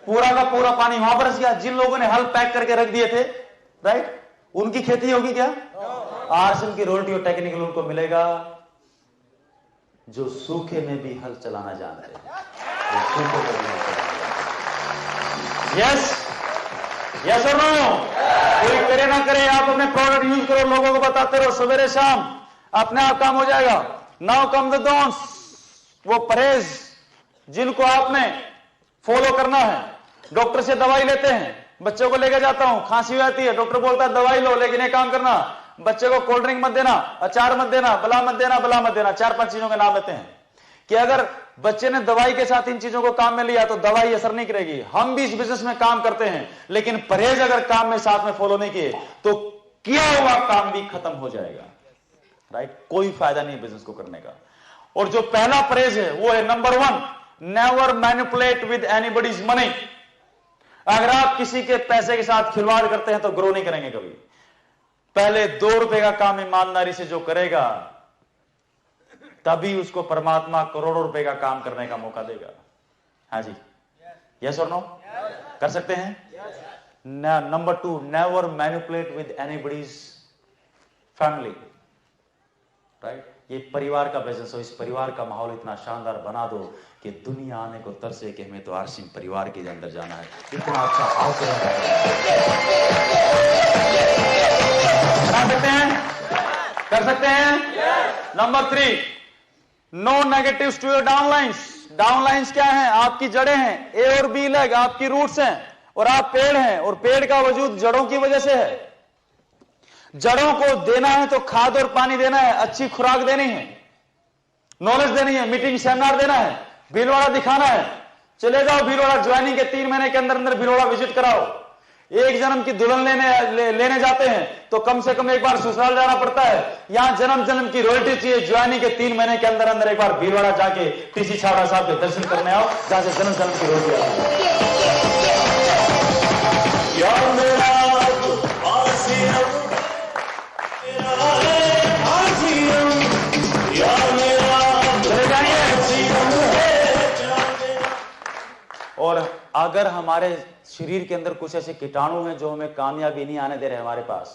Speaker 1: पूरा का पूरा पानी वहां बरस गया। जिन लोगों ने हल पैक करके रख दिए थे, राइट, उनकी खेती होगी क्या? आरसीएम की रॉयल्टी और टेक्निकल उनको मिलेगा जो सूखे में भी हल चलाना जानते हैं। यस, यस और नो? कोई करे ना करे, आप अपने प्रोडक्ट यूज करो, लोगों को बताते रहो सवेरे शाम, अपने आप काम हो जाएगा। नाउ कम द डॉन्स, वो परहेज जिनको आपने फॉलो करना है। डॉक्टर से दवाई लेते हैं, बच्चों को लेके जाता हूं, खांसी आती है, डॉक्टर बोलता है दवाई लो, लेकिन एक काम करना, बच्चे को कोल्ड ड्रिंक मत देना, अचार मत देना, बला मत देना, बला मत देना, 4-5 चीजों के नाम लेते हैं कि अगर बच्चे ने दवाई के साथ इन चीजों को काम में लिया तो दवाई असर नहीं करेगी। हम भी इस बिजनेस में काम करते हैं, लेकिन परहेज अगर काम में साथ में फॉलो नहीं किए तो किया हुआ काम भी खत्म हो जाएगा। राइट? कोई फायदा नहीं बिजनेस को करने का। और जो पहला परहेज है वो है number 1, never manipulate with anybody's money. अगर आप किसी के पैसे के साथ खिलवाड़ करते हैं तो ग्रो नहीं करेंगे कभी। पहले 2 रुपए का काम ईमानदारी से जो करेगा, तभी उसको परमात्मा करोड़ों रुपए का काम करने का मौका देगा। हाँ जी, यस और नो? कर सकते हैं? Number 2, never manipulate with anybody's family. Right? ये परिवार का बिजनेस हो, इस परिवार का माहौल इतना शानदार बना दो कि दुनिया आने को तरसे कि हमें तो आरसिंह परिवार के अंदर जाना है। इतना अच्छा बना सकते हैं? कर सकते हैं? Number 3, no negatives to your downlines. Downlines क्या है? आपकी जड़ें हैं, ए और बी लेग आपकी रूट्स हैं, और आप पेड़ हैं, और पेड़ का वजूद जड़ों की वजह से है। जड़ों को देना है तो खाद और पानी देना है, अच्छी खुराक देनी है, नॉलेज देनी है, मीटिंग सेमिनार देना है, भीलवाड़ा दिखाना है। चले जाओ भीलवाड़ा, ज्वाइनिंग के 3 महीने के अंदर अंदर भीलवाड़ा विजिट कराओ। एक जन्म की दुल्हन लेने जाते हैं तो कम से कम एक बार ससुराल जाना पड़ता है। यहां जन्म जन्म की रॉयल्टी चाहिए। ज्वाइनिंग के 3 महीने के अंदर अंदर एक बार भीलवाड़ा जाके टीसी छावड़ा साहब के दर्शन करने आओ, जहां से जन्म जन्म की रॉयल्टी आती है। और अगर हमारे शरीर के अंदर कुछ ऐसे कीटाणु हैं जो हमें कामयाबी नहीं आने दे रहे हमारे पास,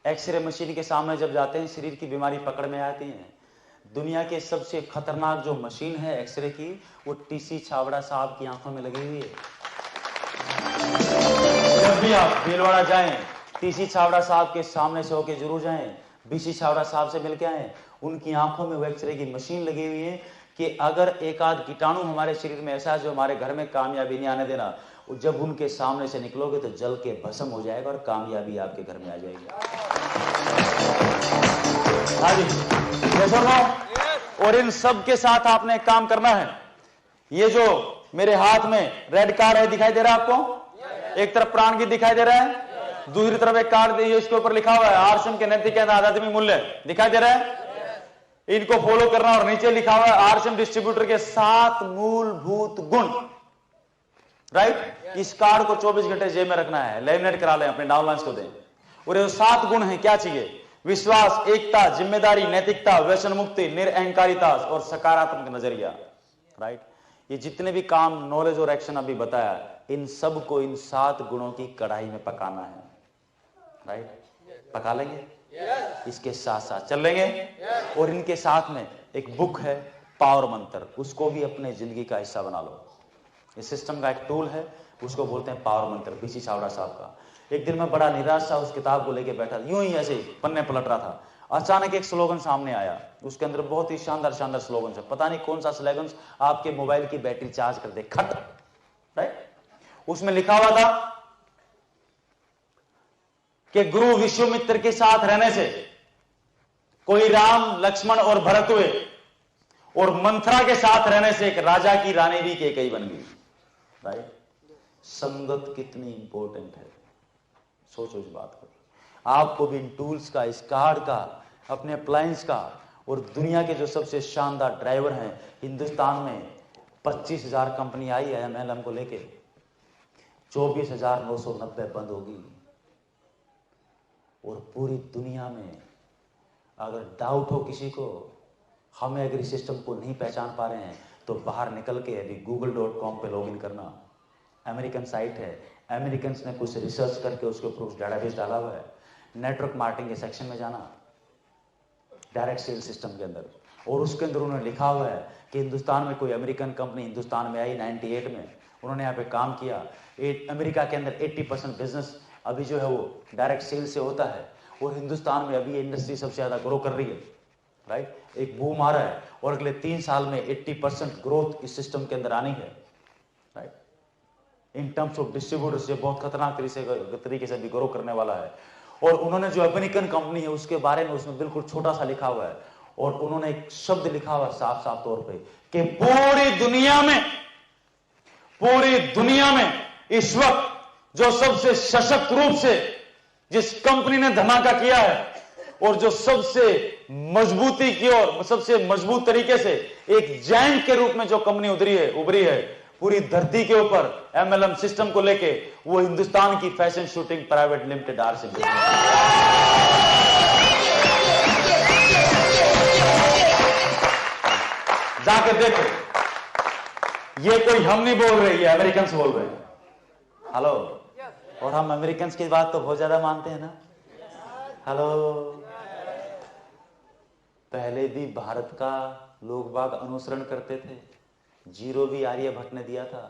Speaker 1: एक्सरे मशीन के सामने जब जाते हैं शरीर की बीमारी पकड़ में आती है। दुनिया के सबसे खतरनाक जो मशीन है एक्सरे की, वो टीसी छावड़ा साहब की आंखों में लगी हुई है। जब भी आप भीलवाड़ा जाएं, टीसी छावड़ा साहब के सामने से होके जरूर जाएं, बीसी छावड़ा साहब से मिलके आए। उनकी आंखों में वो एक्सरे की मशीन लगी हुई है कि अगर एक आध कीटाणु हमारे शरीर में ऐसा है जो हमारे घर में कामयाबी नहीं आने देना, जब उनके सामने से निकलोगे तो जल के भस्म हो जाएगा और कामयाबी आपके घर में आ जाएगी। हाँ जी, और इन सब के साथ आपने एक काम करना है। ये जो मेरे हाथ में रेड कार्ड है दिखाई दे रहा है आपको? एक तरफ प्राण गीत दिखाई दे रहा है, दूसरी तरफ एक कार्ड इसके ऊपर लिखा हुआ है आरसिंह के नैतिक आध्यात्मिक मूल्य, दिखाई दे रहा है? इनको फॉलो करना। और नीचे लिखा हुआ है आरसिंह डिस्ट्रीब्यूटर के 7 मूलभूत गुण। राइट? इस कार्ड को 24 घंटे जेब में रखना है, लेमिनेट करा लें, अपने डाउनलाइंस को दें। और ये 7 गुण हैं, क्या चाहिए? विश्वास, एकता, जिम्मेदारी, नैतिकता, व्यसन मुक्ति, निरअहंकारिता और सकारात्मक नजरिया। राइट? ये जितने भी काम, नॉलेज और एक्शन अभी बताया, इन सब को इन 7 गुणों की कढ़ाई में पकाना है। राइट? पका लेंगे? इसके साथ साथ चल लेंगे। और इनके साथ में एक बुक है पावर मंत्र, उसको भी अपने जिंदगी का हिस्सा बना लो। इस सिस्टम का एक टूल है, उसको बोलते हैं पावर मंत्र, बीसी छावड़ा साहब का। एक दिन मैं बड़ा निराश था, उस किताब को लेके बैठा, यूं ही ऐसे ही पन्ने पलट रहा था। अचानक एक स्लोगन सामने आया, उसके अंदर बहुत ही शानदार शानदार स्लोगन है। पता नहीं कौन सा स्लोगन आपके मोबाइल की बैटरी चार्ज कर दे, खट। राइट? उसमें लिखा हुआ था कि गुरु विश्वामित्र के साथ रहने से कोई राम, लक्ष्मण और भरत हुए, और मंथरा के साथ रहने से एक राजा की रानी भी केकई बन गई। राइट? संगत कितनी इंपॉर्टेंट है, सोचो इस बात को। आपको भी इन टूल्स का, इस कार्ड का, अपने अप्लायंस का, और दुनिया के जो सबसे शानदार ड्राइवर हैं हिंदुस्तान में, 25,000 कंपनी आई है MLM को लेके, 24,990 बंद होगी। और पूरी दुनिया में अगर डाउट हो किसी को, हमें अगर इस सिस्टम को नहीं पहचान पा रहे हैं, तो बाहर निकल के अभी google.com पे लॉगिन करना। अमेरिकन साइट है, अमेरिकन्स ने कुछ रिसर्च करके उसके ऊपर उस डेटाबेस डाला हुआ है। नेटवर्क मार्केटिंग के सेक्शन में जाना, डायरेक्ट सेल सिस्टम के अंदर, और उसके अंदर उन्होंने लिखा हुआ है कि हिंदुस्तान में कोई अमेरिकन कंपनी हिंदुस्तान में आई 98 में, उन्होंने यहाँ पे काम किया। अमेरिका के अंदर 80% बिजनेस अभी जो है वो डायरेक्ट सेल से होता है, और हिंदुस्तान में अभी ये इंडस्ट्री सबसे ज्यादा ग्रो कर रही है, राइट। एक बूम आ रहा है, और अगले 3 साल में 80% ग्रोथ इस सिस्टम के अंदर आनी है, right. In terms of distributors ये बहुत खतरनाक तरीके से भी ग्रो करने वाला है। और उन्होंने जो अमेरिकन कंपनी है उसके बारे में उसमें बिल्कुल छोटा सा लिखा हुआ है, और उन्होंने एक शब्द लिखा हुआ है साफ साफ तौर पे कि पूरी दुनिया में इस वक्त जो सबसे सशक्त रूप से जिस कंपनी ने धमाका किया है, और जो सबसे मजबूती की और सबसे मजबूत तरीके से एक जायंट के रूप में जो कंपनी उभरी है पूरी धरती के ऊपर MLM सिस्टम को लेके, वो हिंदुस्तान की fashion shooting private limited RCB। जाके देखो, ये कोई हम नहीं बोल रहे, ये अमेरिकन बोल रहे हैं। हेलो, और हम अमेरिकन की बात तो बहुत ज्यादा मानते हैं ना। हेलो, पहले भी भारत का लोग बाग अनुसरण करते थे, जीरो भी आर्यभट्ट ने दिया था।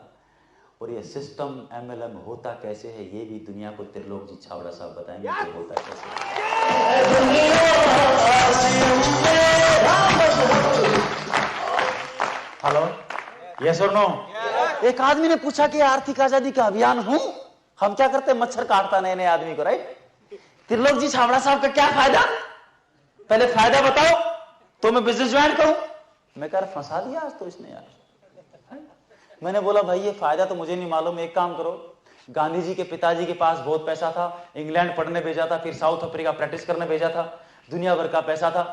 Speaker 1: और ये सिस्टम MLM होता कैसे है, ये भी दुनिया को त्रिलोक जी छावड़ा साहब बताएंगे कि होता कैसे। हेलो, यस और नो? एक आदमी ने पूछा कि आर्थिक आजादी का अभियान हूं, हम क्या करते, मच्छर काटता नए नए आदमी को, राइट। त्रिलोक जी छावड़ा साहब का क्या फायदा, पहले फायदा बताओ तो मैं बिजनेस ज्वाइन करूं। मैं कह रहा फंसा दिया आज तो इसने यार। मैंने बोला भाई ये फायदा तो मुझे नहीं मालूम, एक काम करो, गांधी जी के पिताजी के पास बहुत पैसा था, इंग्लैंड पढ़ने भेजा था, फिर साउथ अफ्रीका प्रैक्टिस करने भेजा था, दुनिया भर का पैसा था,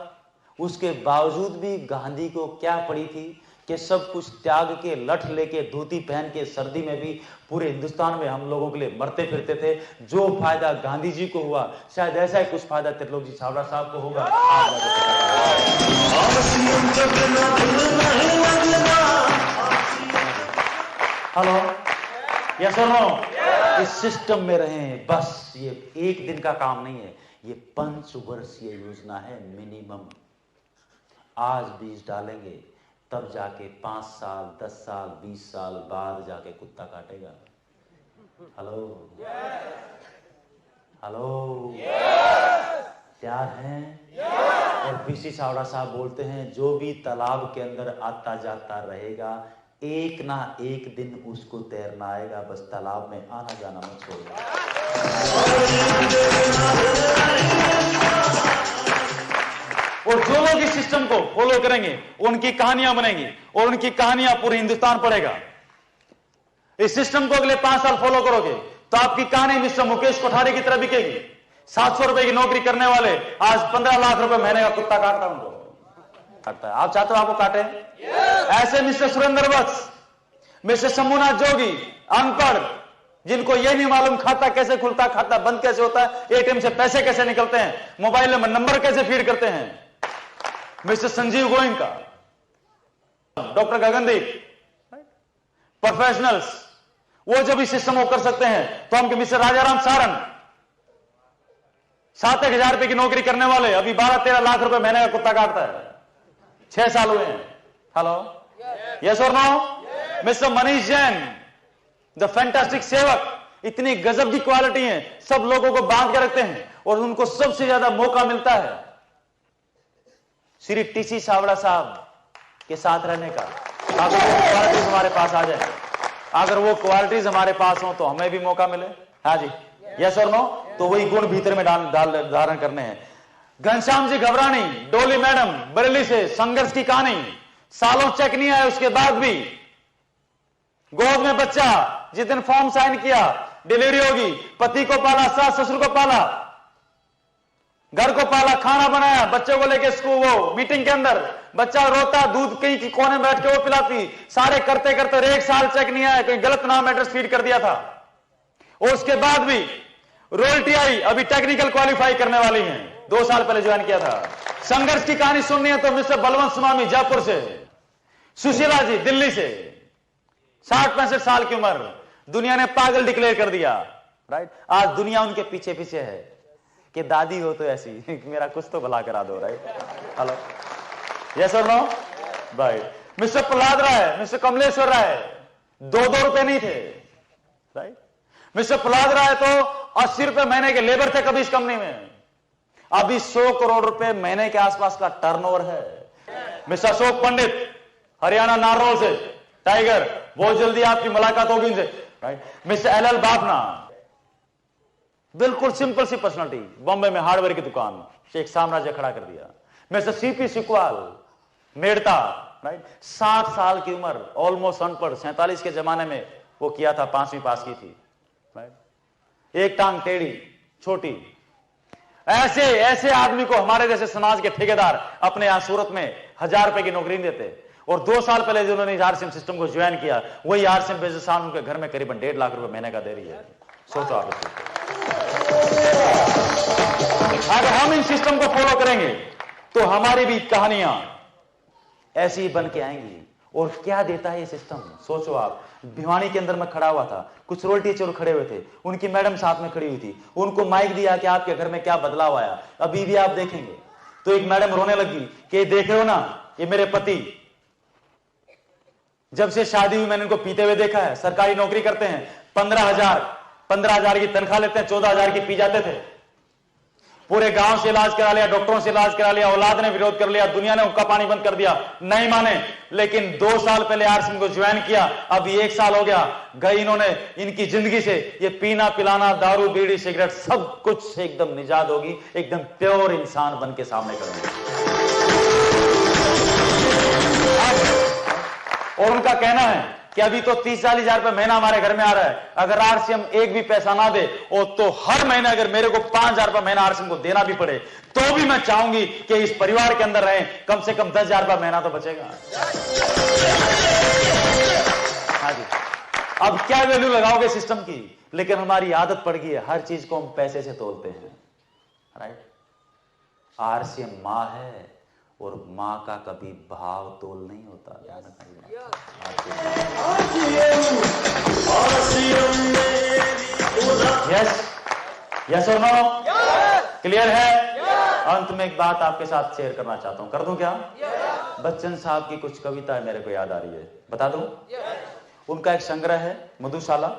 Speaker 1: उसके बावजूद भी गांधी को क्या पड़ी थी कि सब कुछ त्याग के, लठ लेके, धोती पहन के, सर्दी में भी पूरे हिंदुस्तान में हम लोगों के लिए मरते फिरते थे। जो फायदा गांधी जी को हुआ, शायद ऐसा ही कुछ फायदा त्रिलोक जी छावड़ा साहब को होगा। हेलो, यस और नो? इस सिस्टम में रहें, बस ये एक दिन का काम नहीं है, ये 5 वर्षीय योजना है मिनिमम। आज बीज डालेंगे तब जाके 5 साल, 10 साल, 20 साल बाद जाके कुत्ता काटेगा। हेलो, हेलो, तैयार हैं? और पीसी छावड़ा साहब बोलते हैं जो भी तालाब के अंदर आता जाता रहेगा, एक ना एक दिन उसको तैरना आएगा, बस तालाब में आना जाना मत छोड़ना। और जो लोग इस सिस्टम को फॉलो करेंगे उनकी कहानियां बनेंगी, और उनकी कहानियां पूरे हिंदुस्तान पढ़ेगा। इस सिस्टम को अगले 5 साल फॉलो करोगे तो आपकी कहानी मिस्टर मुकेश कोठारी की तरह बिकेगी। 700 रुपए की नौकरी करने वाले आज 15 लाख रुपए महीने का कुत्ता काटता उनको काटता है। आप चाहते हो आपको काटे? ऐसे मिस्टर सुरेंद्र वत्स, मिस्टर शंभुनाथ जोगी, अनपढ़, जिनको ये नहीं मालूम खाता कैसे खुलता, खाता बंद कैसे होता है, ATM से पैसे कैसे निकलते हैं, मोबाइल में नंबर कैसे फीड करते हैं, mister Sanjeev Goenka, doctor Gagandeep, professionals, वो जब इस सिस्टम को कर सकते हैं तो हम मिस्टर राजाराम सारन, 7-1000 रुपए की नौकरी करने वाले, अभी 12-13 लाख रुपए महीने का कुत्ता काटता है, 6 साल हुए हैं। हेलो, यस और no? Mister Manish Jain, the fantastic सेवक, इतनी गजब की क्वालिटी है, सब लोगों को बांध के रखते हैं और उनको सबसे ज्यादा मौका मिलता है श्री TC छावड़ा साहब के साथ रहने का। अगर वो क्वालिटीज हमारे पास आ जाए, अगर वो क्वालिटीज हमारे पास हो तो हमें भी मौका मिले। हाँ जी, यस और नो? तो वही गुण भीतर में धारण करने हैं। घनश्याम जी घबरानी, डोली मैडम, बरेली से, संघर्ष की कहानी, सालों चेक नहीं आया उसके बाद भी, गोद में बच्चा, जिस दिन फॉर्म साइन किया डिलीवरी होगी, पति को पाला, सास ससुर को पाला, घर को पाला, खाना बनाया, बच्चे को लेके स्कूल, वो मीटिंग के अंदर बच्चा रोता, दूध कहीं की कोने में बैठ के वो पिलाती, सारे करते करते 1 साल चेक नहीं आया, कोई गलत नाम एड्रेस फीड कर दिया था, और उसके बाद भी रॉयल्टी आई, अभी टेक्निकल क्वालिफाई करने वाली हैं, 2 साल पहले ज्वाइन किया था। संघर्ष की कहानी सुननी है तो मिस्टर बलवंत स्वामी जयपुर से, सुशीला जी दिल्ली से, 60-65 साल की उम्र, दुनिया ने पागल डिक्लेयर कर दिया, राइट। आज दुनिया उनके पीछे पीछे है कि दादी हो तो ऐसी, मेरा कुछ तो भला करा दो, राइट। हेलो, यस और नो? राइट। मिस्टर प्रहलाद राय, मिस्टर कमलेश्वर राय, 2-2 रुपए नहीं थे, राइट। मिस्टर प्रहलाद राय तो 80 रुपए महीने के लेबर थे कभी इस कंपनी में, अभी 100 करोड़ रुपए महीने के आसपास का टर्नओवर है। मिस्टर अशोक पंडित हरियाणा नारनौल से, टाइगर, बहुत जल्दी आपकी मुलाकात होगी इनसे, राइट। मिस्टर LL बाफना, बिल्कुल सिंपल सी पर्सनालिटी, बॉम्बे में हार्डवेयर की दुकान, एक साम्राज्य खड़ा कर दिया। मिस्टर CP सिकवाल, मेड़ता, राइट, 60 साल की उम्र, ऑलमोस्ट अनपढ़, 47 के जमाने में वो किया था, 5वीं पास की थी, राइट। एक टांग टेढ़ी, छोटी, ऐसे आदमी को हमारे जैसे समाज के ठेकेदार अपने यहां सूरत में 1000 रुपए की नौकरी देते। और 2 साल पहले जिन्होंने RCM सिस्टम को ज्वाइन किया, वही RCM बिजनेसमैन उनके घर में करीबन 1.5 लाख रुपए महीने का दे रही है। सोचो आप इसको। अगर हम इन सिस्टम को फॉलो करेंगे तो हमारी भी कहानियां ऐसी ही बन के आएंगी। और क्या देता है ये सिस्टम, सोचो आप। भिवानी के अंदर में खड़ा हुआ था, कुछ रोल टीचर खड़े हुए थे, उनकी मैडम साथ में खड़ी हुई थी, उनको माइक दिया कि आपके घर में क्या बदलाव आया। अभी भी आप देखेंगे तो एक मैडम रोने लगी कि देख रहे हो ना, ये मेरे पति, जब से शादी हुई मैंने इनको पीते हुए देखा है, सरकारी नौकरी करते हैं, 15,000 की तनख्वाह लेते हैं, 14,000 की पी जाते थे। पूरे गांव से इलाज करा लिया, डॉक्टरों से इलाज करा लिया, औलाद ने विरोध कर लिया, दुनिया ने हुक्का पानी बंद कर दिया, नहीं माने। लेकिन 2 साल पहले RCM को ज्वाइन किया, अभी 1 साल हो गया, गई इन्होंने इनकी जिंदगी से ये पीना पिलाना, दारू बीड़ी सिगरेट सब कुछ से एकदम निजात होगी, एकदम प्योर इंसान बन के सामने करेंगे। और उनका कहना है कि अभी तो 30-40 हजार रुपए महीना हमारे घर में आ रहा है, अगर RCM एक भी पैसा ना दे और तो हर महीने अगर मेरे को 5,000 रुपए महीना RCM को देना भी पड़े तो भी मैं चाहूंगी कि इस परिवार के अंदर रहें, कम से कम 10,000 रुपए महीना तो बचेगा। हाँ जी, अब क्या वैल्यू लगाओगे सिस्टम की, लेकिन हमारी आदत पड़ गई है, हर चीज को हम पैसे से तोलते हैं, राइट। RCM मां है और मां का कभी भाव तोल नहीं होता। यस और नो, क्लियर है। अंत में एक बात आपके साथ शेयर करना चाहता हूं, कर दूं क्या? बच्चन साहब की कुछ कविता मेरे को याद आ रही है, बता दूं? उनका एक संग्रह है मधुशाला,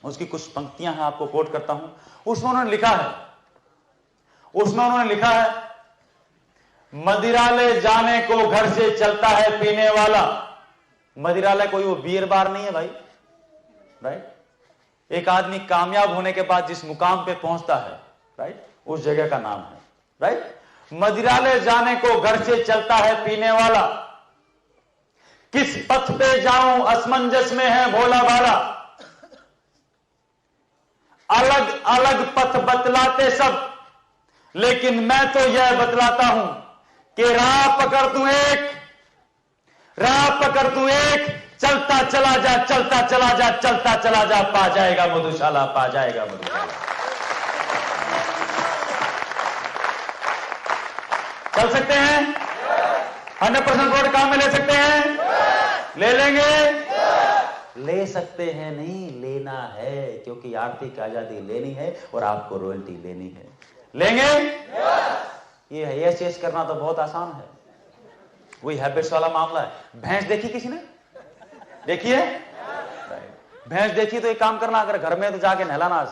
Speaker 1: उसकी कुछ पंक्तियां हैं, आपको कोट करता हूं। उसमें उन्होंने लिखा है, मदिरालय जाने को घर से चलता है पीने वाला। मदिरालय कोई वो बियर बार नहीं है भाई, राइट। एक आदमी कामयाब होने के बाद जिस मुकाम पे पहुंचता है, राइट, उस जगह का नाम है, राइट। मदिरालय जाने को घर से चलता है पीने वाला, किस पथ पे जाऊं असमंजस में है भोला भाला। अलग अलग पथ बतलाते सब, लेकिन मैं तो यह बतलाता हूं कि राह पकड़ तू एक, चलता चला जा, चलता चला जा, चलता चला जा, पा जाएगा मधुशाला, पा जाएगा मधुशाला। चल सकते हैं? 100% रोड काम में ले सकते हैं? ले लेंगे? ले सकते हैं नहीं, लेना है, क्योंकि आर्थिक आजादी लेनी है और आपको रॉयल्टी लेनी है। लेंगे? ये है करना तो बहुत आसान है, वही हैबिट्स वाला मामला है। भैंस देखी किसी ने? देखी है? भैंस देखी तो एक काम करना, अगर घर में तो जाके नहलाना,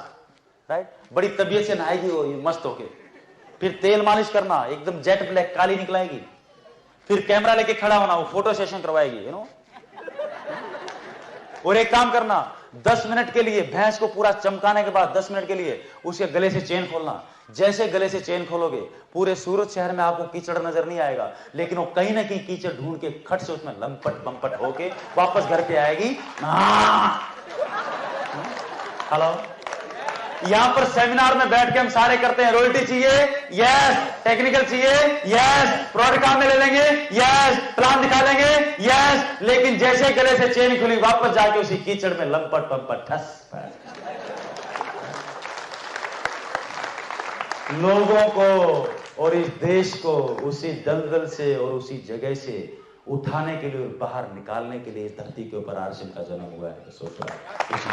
Speaker 1: राइट, बड़ी तबीयत से नहाएगी वो मस्त होके, फिर तेल मालिश करना, एकदम जेट ब्लैक काली निकलाएगी, फिर कैमरा लेके खड़ा होना, वो फोटो सेशन करवाएगी, और एक काम करना, 10 मिनट के लिए भैंस को पूरा चमकाने के बाद 10 मिनट के लिए उसके गले से चेन खोलना। जैसे गले से चेन खोलोगे, पूरे सूरत शहर में आपको कीचड़ नजर नहीं आएगा, लेकिन वो कहीं ना कहीं कीचड़ ढूंढ के खट से उसमें लंपट बंपट होके वापस घर पे आएगी। हेलो, यहां पर सेमिनार में बैठ के हम सारे करते हैं, रॉयल्टी चाहिए, यस, टेक्निकल चाहिए, यस, प्रोडक्ट काम में ले लेंगे, यस, प्लान दिखा लेंगे, यस, लेकिन जैसे गले से चेन खुली, वापस जाके उसी कीचड़ में लंपट पंपट ठस। लोगों को और इस देश को उसी दलदल से और उसी जगह से उठाने के लिए और बाहर निकालने के लिए इस धरती के ऊपर RCM का जन्म हुआ है। सोचो उसी